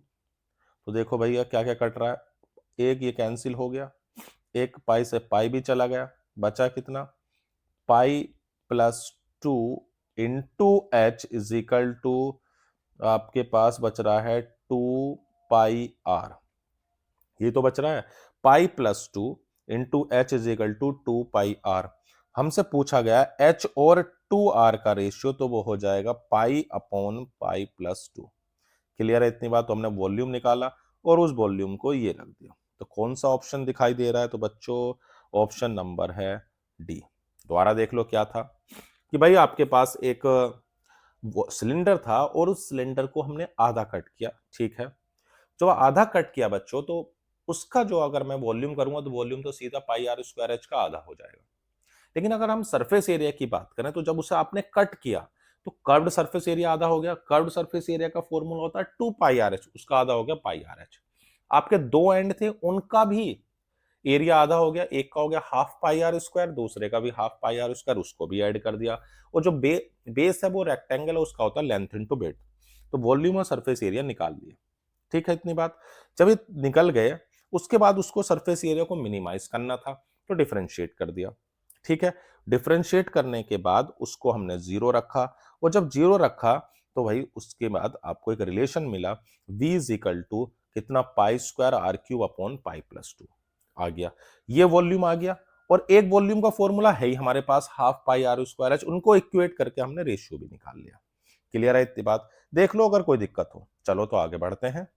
S1: तो देखो भैया क्या क्या कट रहा है, एक ये कैंसिल हो गया, एक पाई से पाई भी चला गया, बचा कितना, pi plus two into h is equal to, आपके पास बच रहा है टू पाई आर, ये तो बच रहा है, pi plus two into h is equal to two pi r. हमसे पूछा गया एच और टू आर का रेशियो, तो वो हो जाएगा pi upon pi plus to. Clear है इतनी बात। तो हमने वॉल्यूम निकाला और उस वॉल्यूम को ये रख दिया, तो कौन सा ऑप्शन दिखाई दे रहा है, तो बच्चों ऑप्शन नंबर है डी। दोबारा देख लो क्या था कि भाई आपके पास एक सिलेंडर था और उस सिलेंडर को हमने आधा कट किया, ठीक है। जो आधा कट किया बच्चों, तो उसका जो अगर मैं वॉल्यूम करूंगा तो वॉल्यूम तो सीधा पाई आर स्क्वायर एच का आधा हो जाएगा। लेकिन अगर हम सरफेस एरिया की बात करें तो जब उसे आपने कट किया तो कर्व्ड सरफेस एरिया आधा हो गया। कर्व्ड सरफेस एरिया का फॉर्मूला होता है टू पाई आर एच, उसका आधा हो गया पाई आर एच। आपके दो एंड थे उनका भी एरिया आधा हो गया, एक का हो गया हाफ पाई आर स्क्वायर, दूसरे का भी हाफ पाई आर स्क्वायर, उसको भी ऐड कर दिया। और जो बेस है वो रेक्टेंगल है, उसका होता है लेंथ इनटू ब्रेड्थ। तो वॉल्यूम और सरफेस एरिया निकाल लिए, ठीक है इतनी बात। जब ये निकल गए उसके बाद उसको सरफेस एरिया को मिनिमाइज करना था, तो डिफरेंशिएट कर दिया, ठीक है। डिफरेंशिएट करने के बाद उसको हमने जीरो रखा, और जब जीरो रखा तो भाई उसके बाद आपको एक रिलेशन मिला v इज इक्वल टू कितना, pi square r cube upon pi plus two आ गया। ये वॉल्यूम आ गया, और एक वॉल्यूम का फॉर्मूला है ही हमारे पास half pi r square h, उनको इक्वेट करके हमने रेशियो भी निकाल लिया। क्लियर है इतनी बात। देख लो अगर कोई दिक्कत हो। चलो तो आगे बढ़ते हैं।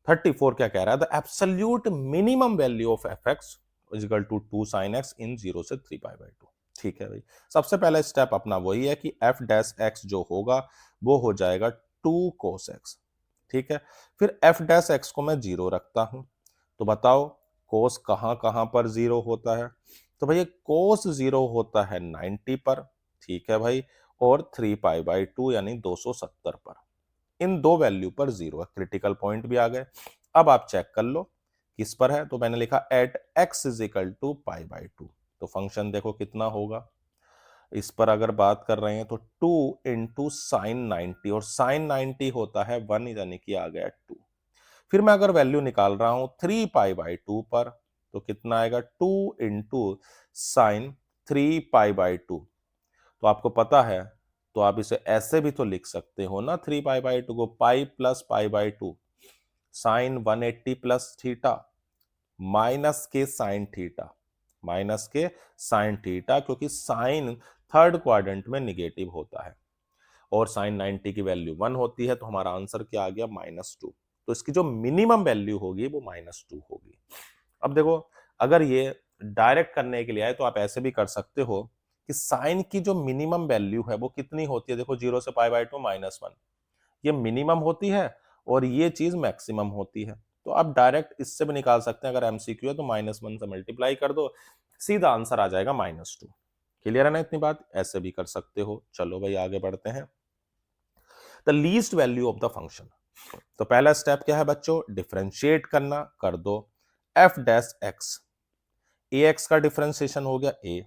S1: 34 क्या कह रहा है, the absolute minimum value of f x is equal to two sine x in zero से थ्री पाई बाई टू। ठीक है भाई, सबसे पहला स्टेप अपना वही है कि एफ डैश एक्स जो होगा वो हो जाएगा टू कोस एक्स, ठीक है। फिर एफ डैश एक्स को मैं जीरो रखता हूं, तो बताओ कोस कहां कहां पर जीरो होता है, तो भैया कोस जीरो होता है 90 पर, ठीक है भाई, और 3 पाई बाई टू यानी 270 पर। इन दो वैल्यू पर जीरो है, क्रिटिकल पॉइंट भी आ गए। अब आप चेक कर लो किस पर है, तो मैंने लिखा at x is equal to pi by two, तो फंक्शन देखो कितना होगा। इस पर अगर बात कर रहे हैं तो टू इंटू साइन 90, और साइन 90 होता है वन, यानी कि आ गया टू। फिर मैं अगर वैल्यू निकाल रहा हूं थ्री पाई बाई टू पर, तो कितना आएगा, two into sine three pi by two. तो आपको पता है, तो आप इसे ऐसे भी तो लिख सकते हो ना, थ्री पाई बाई टू को pi plus pi by two sine 180 plus theta minus के साइन थीटा, माइनस के साइन थीटा, क्योंकि साइन थर्ड क्वाड्रेंट में निगेटिव होता है और साइन 90 की वैल्यू 1 होती है, तो हमारा आंसर क्या आ गया -2। तो इसकी जो मिनिमम वैल्यू होगी वो -2 होगी। अब देखो, अगर ये डायरेक्ट करने के लिए आए तो आप ऐसे भी कर सकते हो कि साइन की जो मिनिमम वैल्यू है वो कितनी होती है, देखो 0 से π/2 -1, ये मिनिमम होती है और ये चीज मैक्सिमम होती है। तो आप डायरेक्ट इससे भी निकाल सकते हैं, अगर एमसीक्यू है तो -1 से मल्टीप्लाई कर दो, सीधा आंसर आ जाएगा -2। क्लियर है ना इतनी बात? ऐसे भी कर सकते हो। चलो भाई आगे बढ़ते हैं। The least value of the function. तो पहला स्टेप क्या है बच्चों? डिफरेंशिएट करना, कर दो एफ डैश एक्स। ए एक्स का डिफरेंशिएशन हो गया ए,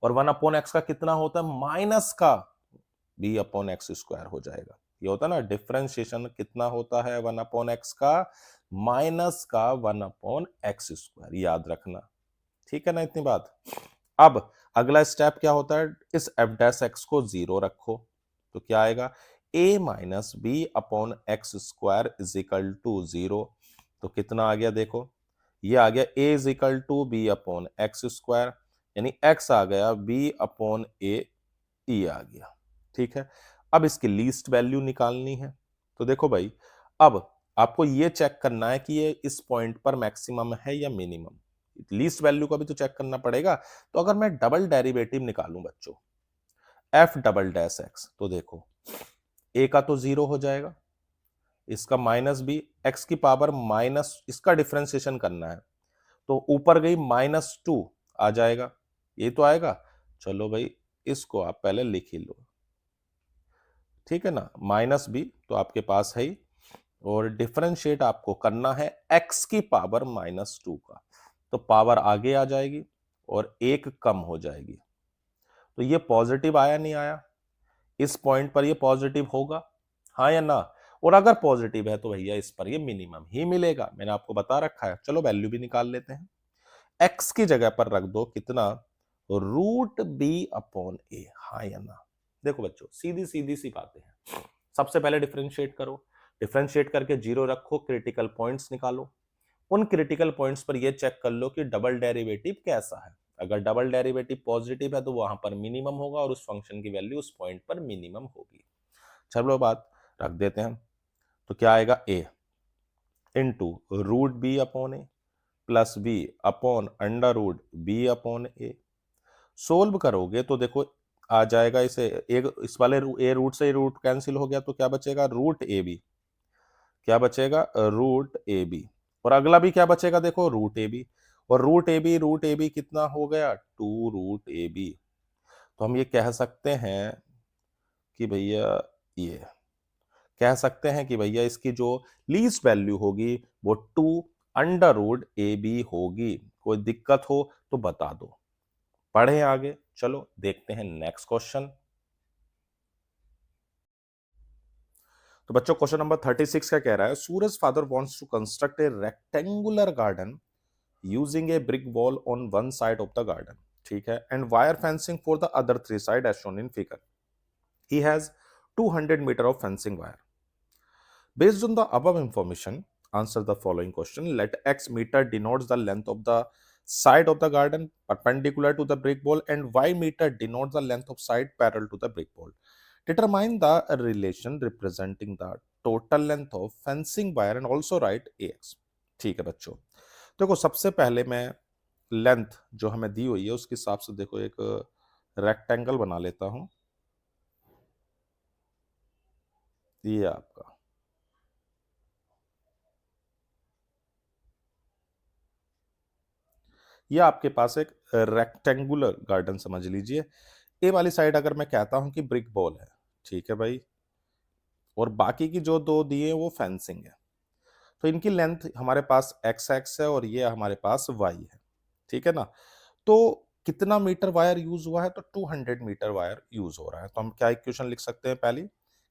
S1: और 1/x का कितना होता है? माइनस का b/x² हो जाएगा। ये होता है ना डिफरेंशिएशन, कितना होता है 1/x का? माइनस का 1/x², याद रखना। ठीक है ना इतनी बात? अब अगला स्टेप क्या होता है? इस एफ डैश एक्स को 0 रखो, तो क्या आएगा? a minus b/x² is equal to 0। तो कितना आ गया देखो, ये आ गया a is equal to b/x², यानी x आ गया b/a, e आ गया। ठीक है, अब इसकी लीस्ट वैल्यू निकालनी है। तो देखो भाई, अब आपको ये चेक करना है कि ये इस पॉइंट पर मैक्सिमम है या मिनिमम। लीस्ट वैल्यू का भी तो चेक करना पड़ेगा। तो अगर मैं डबल डेरिवेटिव निकालूं बच्चों, एफ डबल डैश एक्स, तो देखो ए का तो 0 हो जाएगा, इसका -b, एक्स की पावर माइनस, इसका डिफरेंशिएशन करना है तो ऊपर गई -2 आ जाएगा, ये तो आएगा। चलो भाई, इसको आप पहले लिख ही लो। ठीक है ना, -b तो आपके पास है ही, और डिफरेंशिएट आपको करना है x की पावर -2 का, तो पावर आगे आ जाएगी और एक कम हो जाएगी। तो ये पॉजिटिव आया नहीं आया? इस पॉइंट पर ये पॉजिटिव होगा, हाँ या ना? और अगर पॉजिटिव है तो भैया इस पर ये मिनिमम ही मिलेगा, मैंने आपको बता रखा है। चलो वैल्यू भी निकाल लेते हैं। x की जगह पर रख दो कितना? √b/a, हाँ या ना? देखो बच्चों, सीधी सीधी सी बातें हैं। सबसे पहले डिफरेंशिएट करो, डिफरेंशिएट करके 0 रखो, क्रिटिकल पॉइंट्स निकालो। उन क्रिटिकल पॉइंट्स पर यह चेक कर लो कि डबल डेरिवेटिव कैसा है। अगर डबल डेरिवेटिव पॉजिटिव है तो वहां पर मिनिमम होगा और उस फंक्शन की वैल्यू उस पॉइंट पर मिनिमम होगी। चलो बात रख देते हैं। तो क्या आएगा? a into √b/a plus b upon √b/a। Solve करोगे तो देखो आ जाएगा, इसे एक इस वाले ए रूट से रूट कैंसिल हो गया, तो क्या बचेगा? √ab। क्या बचेगा? √ab। और अगला भी क्या बचेगा? देखो √ab, और √ab कितना हो गया? 2√ab। तो हम ये कह सकते हैं कि भैया, ये कह सकते हैं कि भैया इसकी जो लीस्ट वैल्यू होगी वो 2√ab होगी। कोई दिक्कत हो तो बता दो। पढ़े आगे, चलो देखते हैं नेक्स्ट क्वेश्चन। तो बच्चों क्वेश्चन नंबर 36 का कह रहा है, Suraj father wants to construct a rectangular garden using a brick wall on one side of the garden, ठीक है, and wire fencing for the other 3 side as shown in figure. He has 200 metre of fencing wire. Based on the above information, answer the following question. Let x meter denotes the length of the side of the garden perpendicular to the brick wall, and y meter denotes the length of side parallel to the brick wall. Determine the relation representing the total length of fencing wire and also write ax. ठीक है बच्चों, देखो सबसे पहले मैं length जो हमें दी हुई है उसके हिसाब से देखो एक रेक्टेंगल बना लेता हूं। ये आपका, ये आपके पास एक रेक्टेंगुलर गार्डन समझ लीजिए। ए वाली साइड अगर मैं कहता हूं कि ब्रिक बॉल है, ठीक है भाई, और बाकी की जो दो दिए वो फेंसिंग है, तो इनकी लेंथ हमारे पास एक्स एक्स है और ये हमारे पास वाई है। ठीक है ना? तो कितना मीटर वायर यूज हुआ है? तो 200 मीटर वायर यूज हो रहा है। तो हम क्या इक्वेशन लिख सकते हैं पहली,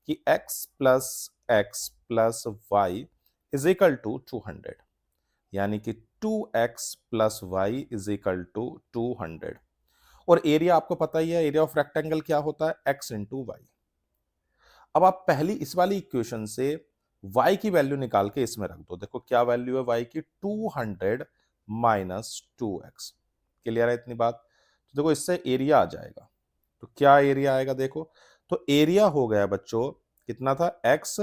S1: कि x plus y is equal to 200, यानी कि 2x plus y is equal to 200। और एरिया आपको पता ही है, एरिया ऑफ रेक्टेंगल क्या होता है? x into y. अब आप पहली इस वाली इक्वेशन से y की वैल्यू निकाल के इसमें रख दो। देखो क्या वैल्यू है y की? 200 माइनस 2x। क्लियर है इतनी बात? तो देखो इससे एरिया आ जाएगा। तो क्या एरिया आएगा देखो, तो एरिया हो गया बच्चों कितना था x,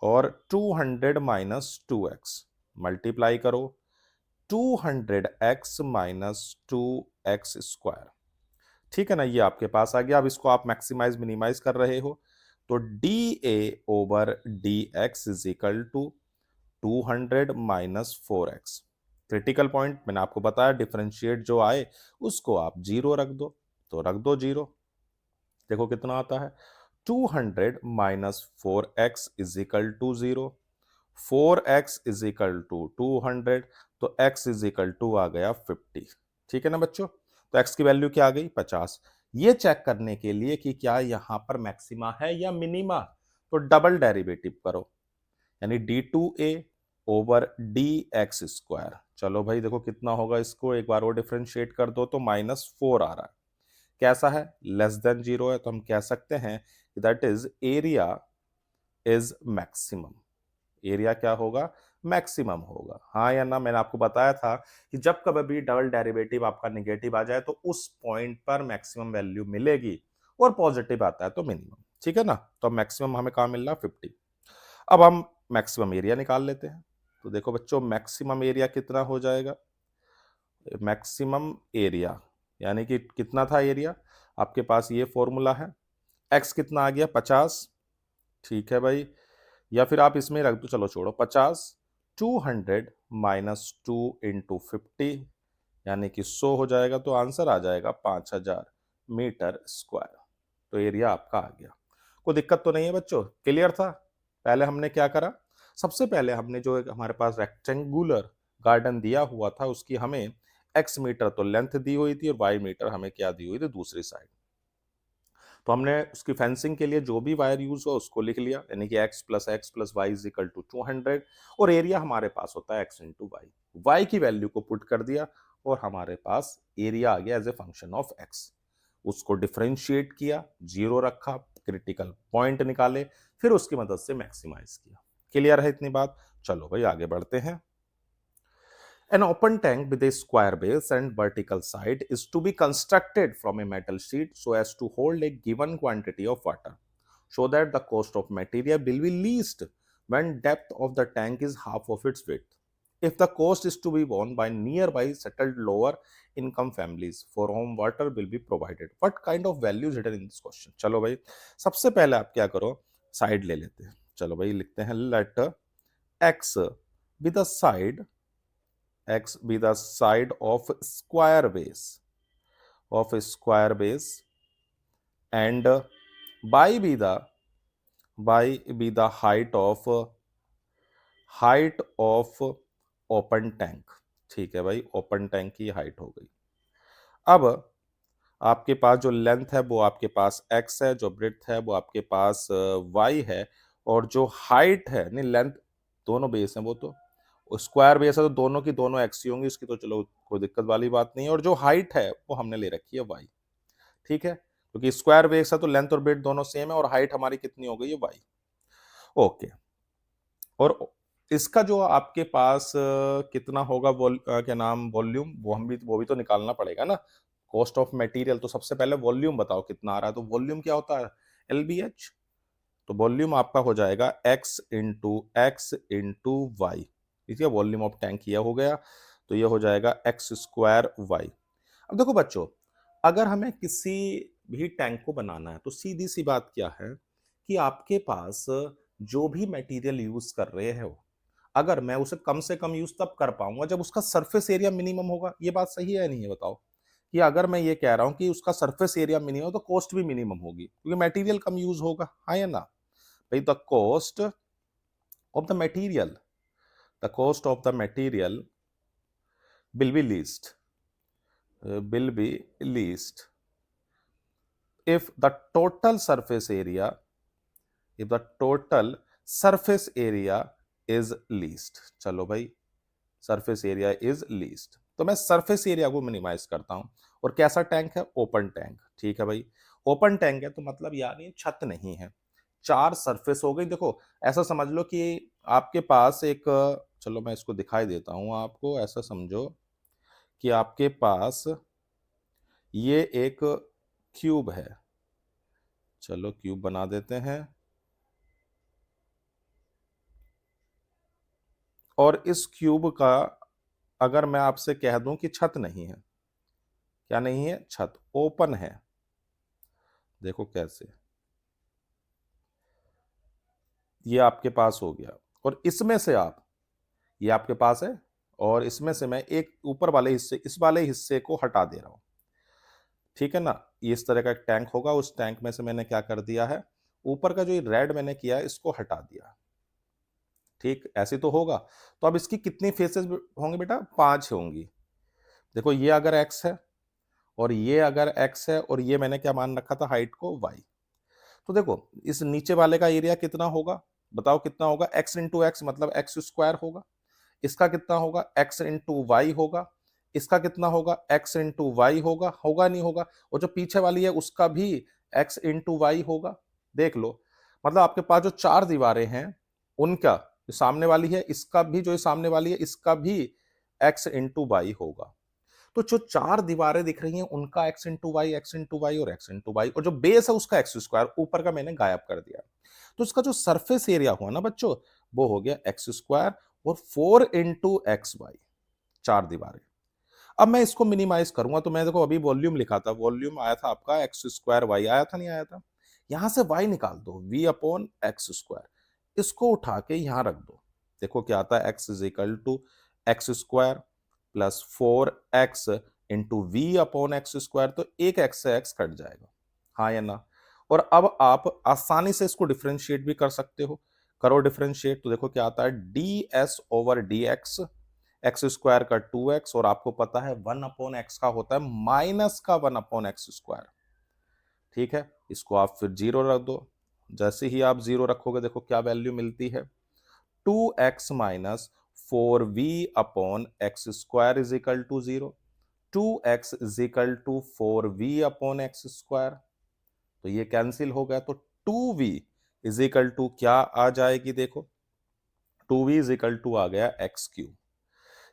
S1: और 200 माइनस 2x मल्टीप्लाई करो 200x माइनस 2x स्क्वायर। ठीक है ना, ये आपके पास आ गया। अब इसको आप मैक्सिमाइज मिनिमाइज कर रहे हो, तो d a over d x is equal to 200 minus 4x। Critical point मैंने आपको बताया, डिफरेंशिएट जो आए उसको आप जीरो रख दो, तो रख दो जीरो। देखो कितना आता है, 200 minus 4x is equal to zero, 4x is equal to 200, तो x इज इक्वल टू आ गया 50। ठीक है ना बच्चों, तो x की वैल्यू क्या आ गई 50। ये चेक करने के लिए कि क्या यहां पर मैक्सिमा है या मिनिमा, तो डबल डेरिवेटिव करो, यानी d2a over d x square. चलो भाई देखो कितना होगा, इसको एक बार और डिफ्रेंशिएट कर दो तो -4 आ रहा है। कैसा है, लेस देन जीरो है, तो हम कह सकते हैं that is area is maximum. Area क्या होगा, मैक्सिमम होगा। हाँ या ना, मैंने आपको बताया था कि जब कभी भी डबल डेरिवेटिव आपका नेगेटिव आ जाए तो उस पॉइंट पर मैक्सिमम वैल्यू मिलेगी, और पॉजिटिव आता है तो मिनिमम। ठीक है ना, तो मैक्सिमम हमें कहां मिल रहा है 50। अब हम मैक्सिमम एरिया निकाल लेते हैं। तो देखो बच्चों मैक्सिमम एरिया कितना हो जाएगा, मैक्सिमम एरिया यानी कि कितना था एरिया, आपके पास ये फॉर्मूला है, एक्स कितना आ गया 50। ठीक है भाई, या फिर आप इसमें रख दो, चलो छोड़ो 50, 200 माइनस 2 इंटू 50 यानी कि 100 हो जाएगा, तो आंसर आ जाएगा 5000 मीटर स्क्वायर। तो एरिया आपका आ गया। कोई दिक्कत तो नहीं है बच्चों, क्लियर था? पहले हमने क्या करा, सबसे पहले हमने जो एक हमारे पास रेक्टेंगुलर गार्डन दिया हुआ था उसकी हमें x मीटर तो लेंथ दी हुई थी, और y मीटर हमें क्या दी हुई थी दूसरी साइड। तो हमने उसकी फेंसिंग के लिए जो भी वायर यूज हुआ उसको लिख लिया, यानी कि x plus y is equal to 200, और एरिया हमारे पास होता है x इंटू वाई। वाई की वैल्यू को पुट कर दिया और हमारे पास एरिया आ गया as a function of x। उसको डिफरेंशिएट किया, जीरो रखा, क्रिटिकल पॉइंट निकाले, फिर उसकी मदद से मैक्सिमाइज किया। क्लियर है इतनी बात? चलो भाई आगे बढ़ते हैं। An open tank with a square base and vertical side is to be constructed from a metal sheet so as to hold a given quantity of water, so that the cost of material will be least when depth of the tank is half of its width. If the cost is to be borne by nearby settled lower income families for whom water will be provided, what kind of value is hidden in this question? चलो भाई सबसे पहले आप क्या करो, side ले लेते हैं। चलो भाई लिखते हैं, late x be the side, x be the side of square base and y be the height of open tank। ठीक है भाई, ओपन टैंक की हाइट हो गई। अब आपके पास जो लेंथ है वो आपके पास x है, जो ब्रेड्थ है वो आपके पास y है, और जो हाइट है, नहीं लेंथ दोनों बेस है, वो तो स्क्वायर बेस है तो दोनों की दोनों एक्स ही होंगी, इसकी तो चलो कोई दिक्कत वाली बात नहीं है। और जो हाइट है वो हमने ले रखी है वाई। ठीक है, क्योंकि स्क्वायर बेस है तो लेंथ और ब्रेड्थ दोनों सेम है, और हाइट हमारी कितनी हो गई है वाई। ओके, और इसका जो आपके पास कितना होगा क्या नाम वॉल्यूम, वो भी तो निकालना पड़ेगा ना। कॉस्ट ऑफ मटेरियल, तो सबसे पहले वॉल्यूम बताओ कितना आ रहा है। तो वॉल्यूम क्या होता है, LBH। तो वॉल्यूम आपका हो जाएगा x इंटू वाई। ठीक है, वॉल्यूम ऑफ टैंक यह हो गया, तो ये हो जाएगा x स्क्वायर वाई। अब देखो बच्चों, अगर हमें किसी भी टैंक को बनाना है तो सीधी सी बात क्या है कि आपके पास जो भी मटेरियल यूज कर रहे हो, अगर मैं उसे कम से कम यूज तब कर पाऊंगा जब उसका सरफेस एरिया मिनिमम होगा। ये बात सही है या नहीं है बताओ, कि अगर मैं ये कह रहा हूं कि उसका सरफेस एरिया मिनिमम तो कॉस्ट भी मिनिमम होगी, क्योंकि मटेरियल कम यूज होगा। हाँ या ना भाई, of the material the cost of the material will be least if the total surface area is least। चलो भाई, सरफेस एरिया इज लीस्ट, तो मैं सरफेस एरिया को मिनिमाइज करता हूं। और कैसा टैंक है, ओपन टैंक। ठीक है भाई, ओपन टैंक है तो मतलब यार ये छत नहीं है, चार सरफेस हो गई। देखो ऐसा समझ लो कि आपके पास एक चलो मैं इसको दिखाई देता हूं आपको। ऐसा समझो कि आपके पास ये एक क्यूब है। चलो क्यूब बना देते हैं। और इस क्यूब का अगर मैं आपसे कह दूं कि छत नहीं है, क्या नहीं है? छत ओपन है। देखो कैसे, ये आपके पास हो गया। और इसमें से आप, ये आपके पास है और इसमें से मैं एक ऊपर वाले हिस्से, इस वाले हिस्से को हटा दे रहा हूं। ठीक है ना? ये इस तरह का एक टैंक होगा, उस टैंक में से मैंने क्या कर दिया है, ऊपर का जो ये रेड मैंने किया है इसको हटा दिया। ठीक, ऐसे तो होगा। तो अब इसकी कितनी फेसेस होंगे बेटा? 5 होंगी। देखो ये अगर एक्स है और ये अगर एक्स है और ये मैंने क्या मान रखा था हाइट को? वाई। तो देखो इस नीचे वाले का एरिया कितना होगा? बताओ कितना होगा? एक्स इंटू एक्स मतलब एक्स स्क्वायर होगा। इसका कितना होगा? एक्स इंटू वाई होगा। इसका कितना होगा? एक्स इंटू वाई होगा। होगा नहीं होगा? और जो पीछे वाली है उसका भी एक्स इंटू वाई होगा। देख लो, मतलब आपके पास जो चार दीवारें हैं उनका, जो सामने वाली है इसका भी, जो सामने वाली है इसका भी एक्स इंटू वाई होगा। तो जो चार दीवारें दिख रही हैं उनका x into y, x into y और एक्स इंटू वाई, और जो बेस है उसका एक्स स्क्वायर, ऊपर का मैंने गायब कर दिया। तो इसका जो सरफेस एरिया हुआ ना बच्चों, वो हो गया एक्स स्क्वायर और 4 इंटू एक्स वाई, चार दीवारें। अब मैं इसको मिनिमाइज करूंगा तो मैं देखो अभी वॉल्यूम लिखा था, वॉल्यूम आया था आपका एक्स स्क्वायर वाई, आया था नहीं आया था? यहां से वाई निकाल दो, वी अपॉन एक्स स्क्वायर, इसको उठा के यहां रख दो। देखो क्या आता है, x is equal to x square plus 4 x into v upon x square. तो एक एक्स से एक्स कट जाएगा, हाँ या ना? और अब आप आसानी से इसको डिफरेंशिएट भी कर सकते हो। करो डिफरेंशिएट, तो देखो क्या आता है, D S over d x, x square का 2x, और आपको पता है 1/x का होता है माइनस का 1/x स्क्वायर। ठीक है, इसको आप फिर जीरो रख दो। जैसे ही आप जीरो रखोगे देखो क्या वैल्यू मिलती है, 2x minus 4v/x² is equal to 0। 2x is equal to 4v/x²। तो ये कैंसिल हो गया, तो 2v इज इक्वल टू क्या आ जाएगी? देखो 2v इज इक्वल टू आ गया x³।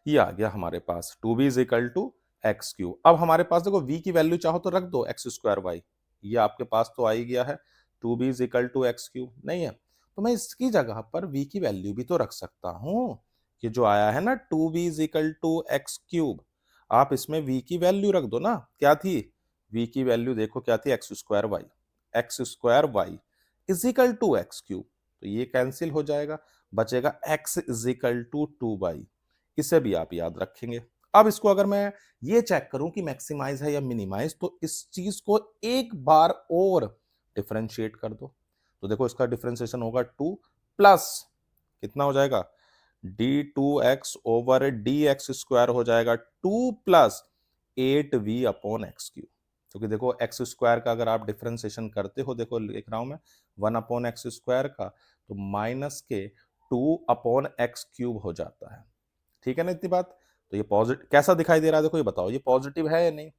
S1: ये आ गया हमारे पास 2v is equal to x³। अब हमारे पास देखो v की वैल्यू चाहो तो रख दो x²y, ये आपके पास तो आ ही गया है। 2v is equal to x³ नहीं है, तो मैं इसकी जगह पर v की वैल्यू भी तो रख सकता हूं। ये जो आया है ना 2v is equal to x³, आप इसमें v की वैल्यू रख दो ना। क्या थी v की वैल्यू? देखो क्या थी, x² is equal to x³। तो ये कैंसिल हो जाएगा, बचेगा x is equal to 2y। इसे भी आप याद रखेंगे। अब इसको अगर मैं ये चेक करूं कि मैक्सिमाइज है या मिनिमाइज, तो इस चीज को एक बार और डिफरेंशिएट कर दो। तो देखो इसका डिफरेंशिएशन होगा 2 प्लस कितना हो जाएगा, d2x ओवर dx² हो जाएगा 2 प्लस 8v/x³। क्योंकि देखो एक्स स्क्वायर का अगर आप डिफरेंशिएशन करते हो, देखो लिख रहा हूं मैं 1/x² का, तो माइनस के 2/x³ हो जाता है। ठीक है ना इतनी बात? तो ये पॉजिटिव कैसा दिखाई दे रहा है? देखो ये बताओ, ये पॉजिटिव है या नहीं?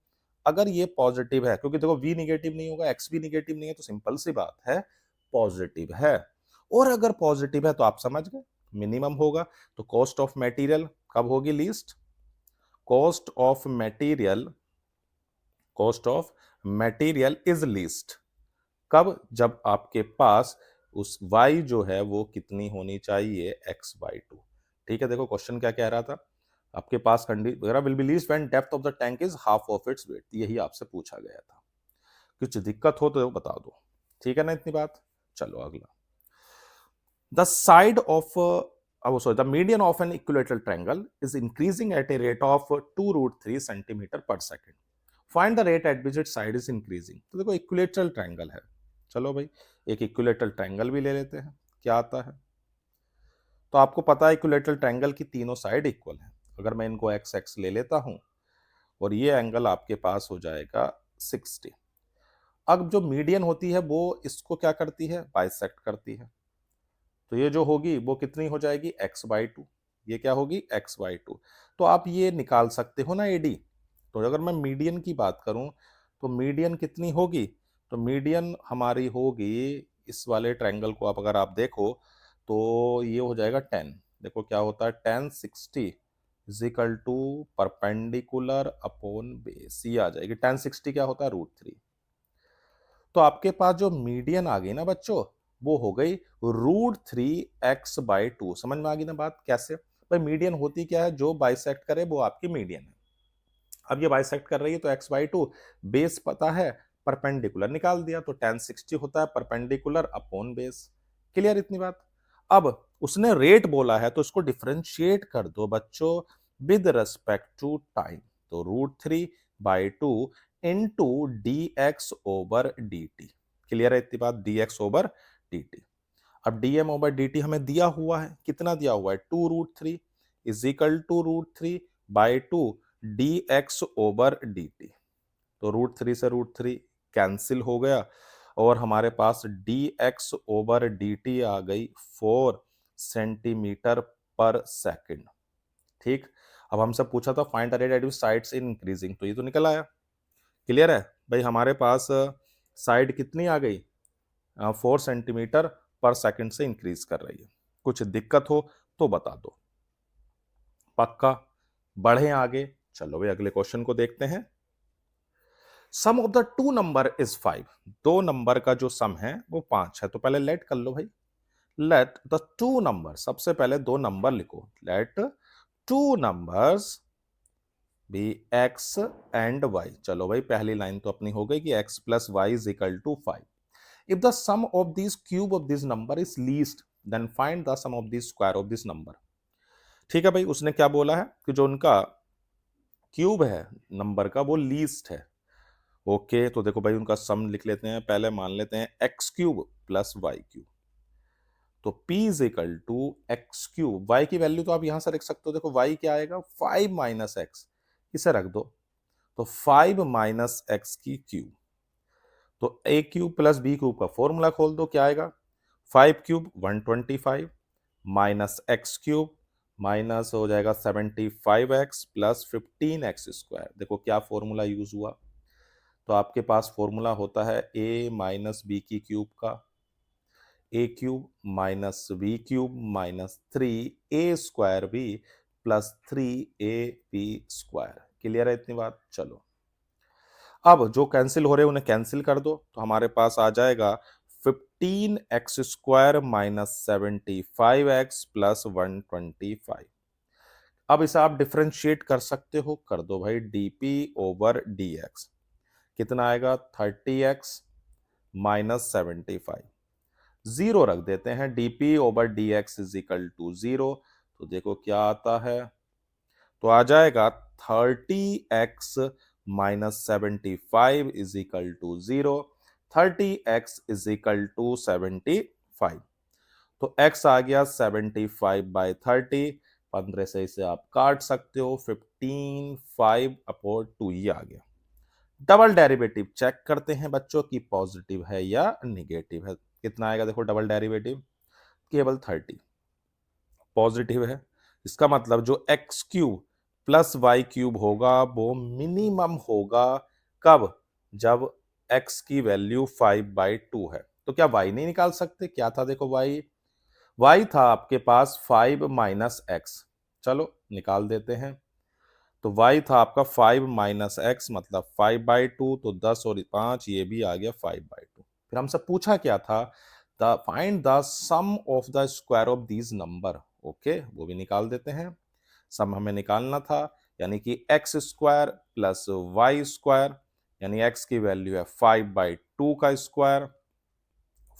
S1: अगर ये पॉजिटिव है, क्योंकि देखो v निगेटिव नहीं होगा, x भी निगेटिव नहीं है, तो सिंपल सी बात है पॉजिटिव है। और अगर पॉजिटिव है तो आप समझ गए मिनिमम होगा। तो कॉस्ट ऑफ मटेरियल कब होगी least? Cost of material, cost of material is least कब? जब आपके पास उस y जो है वो कितनी होनी चाहिए, x/2। ठीक है, देखो क्वेश्चन क्या कह रहा था आपके पास, condition will be least when depth of the tank is half of its width, यही आपसे पूछा गया था। कुछ दिक्कत हो तो बता दो। ठीक है ना इतनी बात? चलो अगला, the side of the median of an equilateral triangle is increasing at a rate of 2√3 centimetre per second. Find the rate at which it side is increasing. तो देखो इक्विलेटरल ट्रायंगल है, चलो भाई एक इक्विलेटरल ट्रायंगल भी ले लेते हैं, क्या आता है? तो आपको पता है इक्विलेटरल ट्रायंगल की तीनों साइड इक्वल है। अगर मैं इनको एक्स एक्स ले लेता हूं और ये एंगल आपके पास हो जाएगा 60। अब जो मीडियन होती है वो इसको क्या करती है, बाइसेक्ट करती है। तो ये जो होगी वो कितनी हो जाएगी, x/2। ये क्या होगी, x/2। तो आप ये निकाल सकते हो ना एडी। तो अगर मैं मीडियन की बात करूं तो मीडियन कितनी होगी, तो मीडियन हमारी होगी, इस वाले ट्रायंगल को आप अगर आप देखो तो ये हो जाएगा 10। देखो क्या होता है, tan 60 is equal to perpendicular upon base, ये आ जाएगी। tan 60 क्या होता है, √3। तो आपके पास जो मीडियन आ गई ना बच्चों, वो हो गई √3x/2। समझ में आ गई ना बात कैसे? भाई मीडियन होती क्या है, जो बाइसेक्ट करे वो आपकी मीडियन है। अब ये बाइसेक्ट कर रही है तो x/2, बेस पता है, परपेंडिकुलर निकाल दिया, तो tan 60 होता है परपेंडिकुलर अपॉन बेस। क्लियर इतनी बात? अब उसने रेट बोला है तो इसको डिफरेंशिएट कर दो बच्चों विद रेस्पेक्ट टू टाइम। तो √3/2 इंटू dx/dt। क्लियर है इतनी बात, dx/dt। अब dm/dt हमें दिया हुआ है, कितना दिया हुआ है, 2√3 इज इक्वल टू √3/2 dx/dt। तो √3 से √3 कैंसिल हो गया और हमारे पास dx/dt आ गई 4 सेंटीमीटर पर सेकंड। ठीक। अब हमसे पूछा था find the rate at which sides in increasing, तो ये तो निकल आया। क्लियर है भाई, हमारे पास साइड कितनी आ गई, 4 सेंटीमीटर पर सेकंड से इंक्रीज कर रही है। कुछ दिक्कत हो तो बता दो। पक्का? बढ़े आगे, चलो भाई अगले क्वेश्चन को देखते हैं। Sum of the two number is 5। दो नंबर का जो सम है वो 5 है। तो पहले लेट कर लो भाई, लेट द टू नंबर, सबसे पहले दो नंबर लिखो, let two numbers be x and y। चलो भाई पहली लाइन तो अपनी हो गई कि x plus y is equal to 5। If the sum of this cube of this number is least then find the sum of this square of this number. ठीक है भाई, उसने क्या बोला है कि जो उनका क्यूब है नंबर का वो लीस्ट है। ओके, तो देखो भाई उनका सम लिख लेते हैं, पहले मान लेते हैं x cube plus y cube. तो p is equal to x cube, y की वैल्यू तो आप यहां से रख सकते हो, देखो y क्या आएगा 5 माइनस एक्स, इसे रख दो। तो 5 माइनस एक्स की क्यूब, तो a cube plus b cube का फॉर्मूला खोल दो, क्या आएगा 5 cube 125 minus x cube minus हो जाएगा 75x प्लस 15x²। देखो क्या फॉर्मूला यूज हुआ, तो आपके पास फॉर्मूला होता है a माइनस बी की क्यूब का, a cube minus b cube minus 3a² b plus 3ab²। Clear है इतनी बात? चलो अब जो कैंसिल हो रहे हैं उन्हें कैंसिल कर दो, तो हमारे पास आ जाएगा 15x² माइनस 75x प्लस 125। अब इसे आप डिफरेंशिएट कर सकते हो, कर दो भाई dp/dx। कितना आएगा 30x माइनस 75, जीरो रख देते हैं, dp/dx इज इक्वल टू 0। तो देखो क्या आता है, तो आ जाएगा 30x minus 75 is equal to 0। 30x is equal to 75, तो x आ गया 75/30, 15 से इसे आप काट सकते हो, 15 5/2 ये आ गया। डबल डेरिवेटिव चेक करते हैं बच्चों की पॉजिटिव है या निगेटिव है। कितना आएगा देखो डबल डेरिवेटिव, केवल 30। पॉजिटिव है, इसका मतलब जो x cube plus y cube होगा वो मिनिमम होगा कब, जब x की वैल्यू 5/2 है। तो क्या y नहीं निकाल सकते, क्या था देखो y था आपके पास 5 माइनस एक्स, चलो निकाल देते हैं। तो y था आपका 5 माइनस एक्स मतलब 5/2, तो 10 और 5 ये भी आ गया 5/2। फिर हमसे पूछा क्या था, the find the sum of the square of these number. Okay, वो भी निकाल देते हैं। सम हमें निकालना था, यानी कि x² प्लस y², यानी x की वैल्यू है 5/2 का स्क्वायर,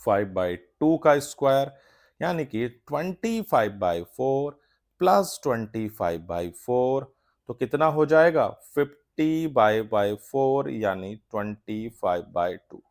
S1: 5/2 का स्क्वायर यानी कि 25/4 प्लस 25/4, तो कितना हो जाएगा 50/4 यानी 25/2।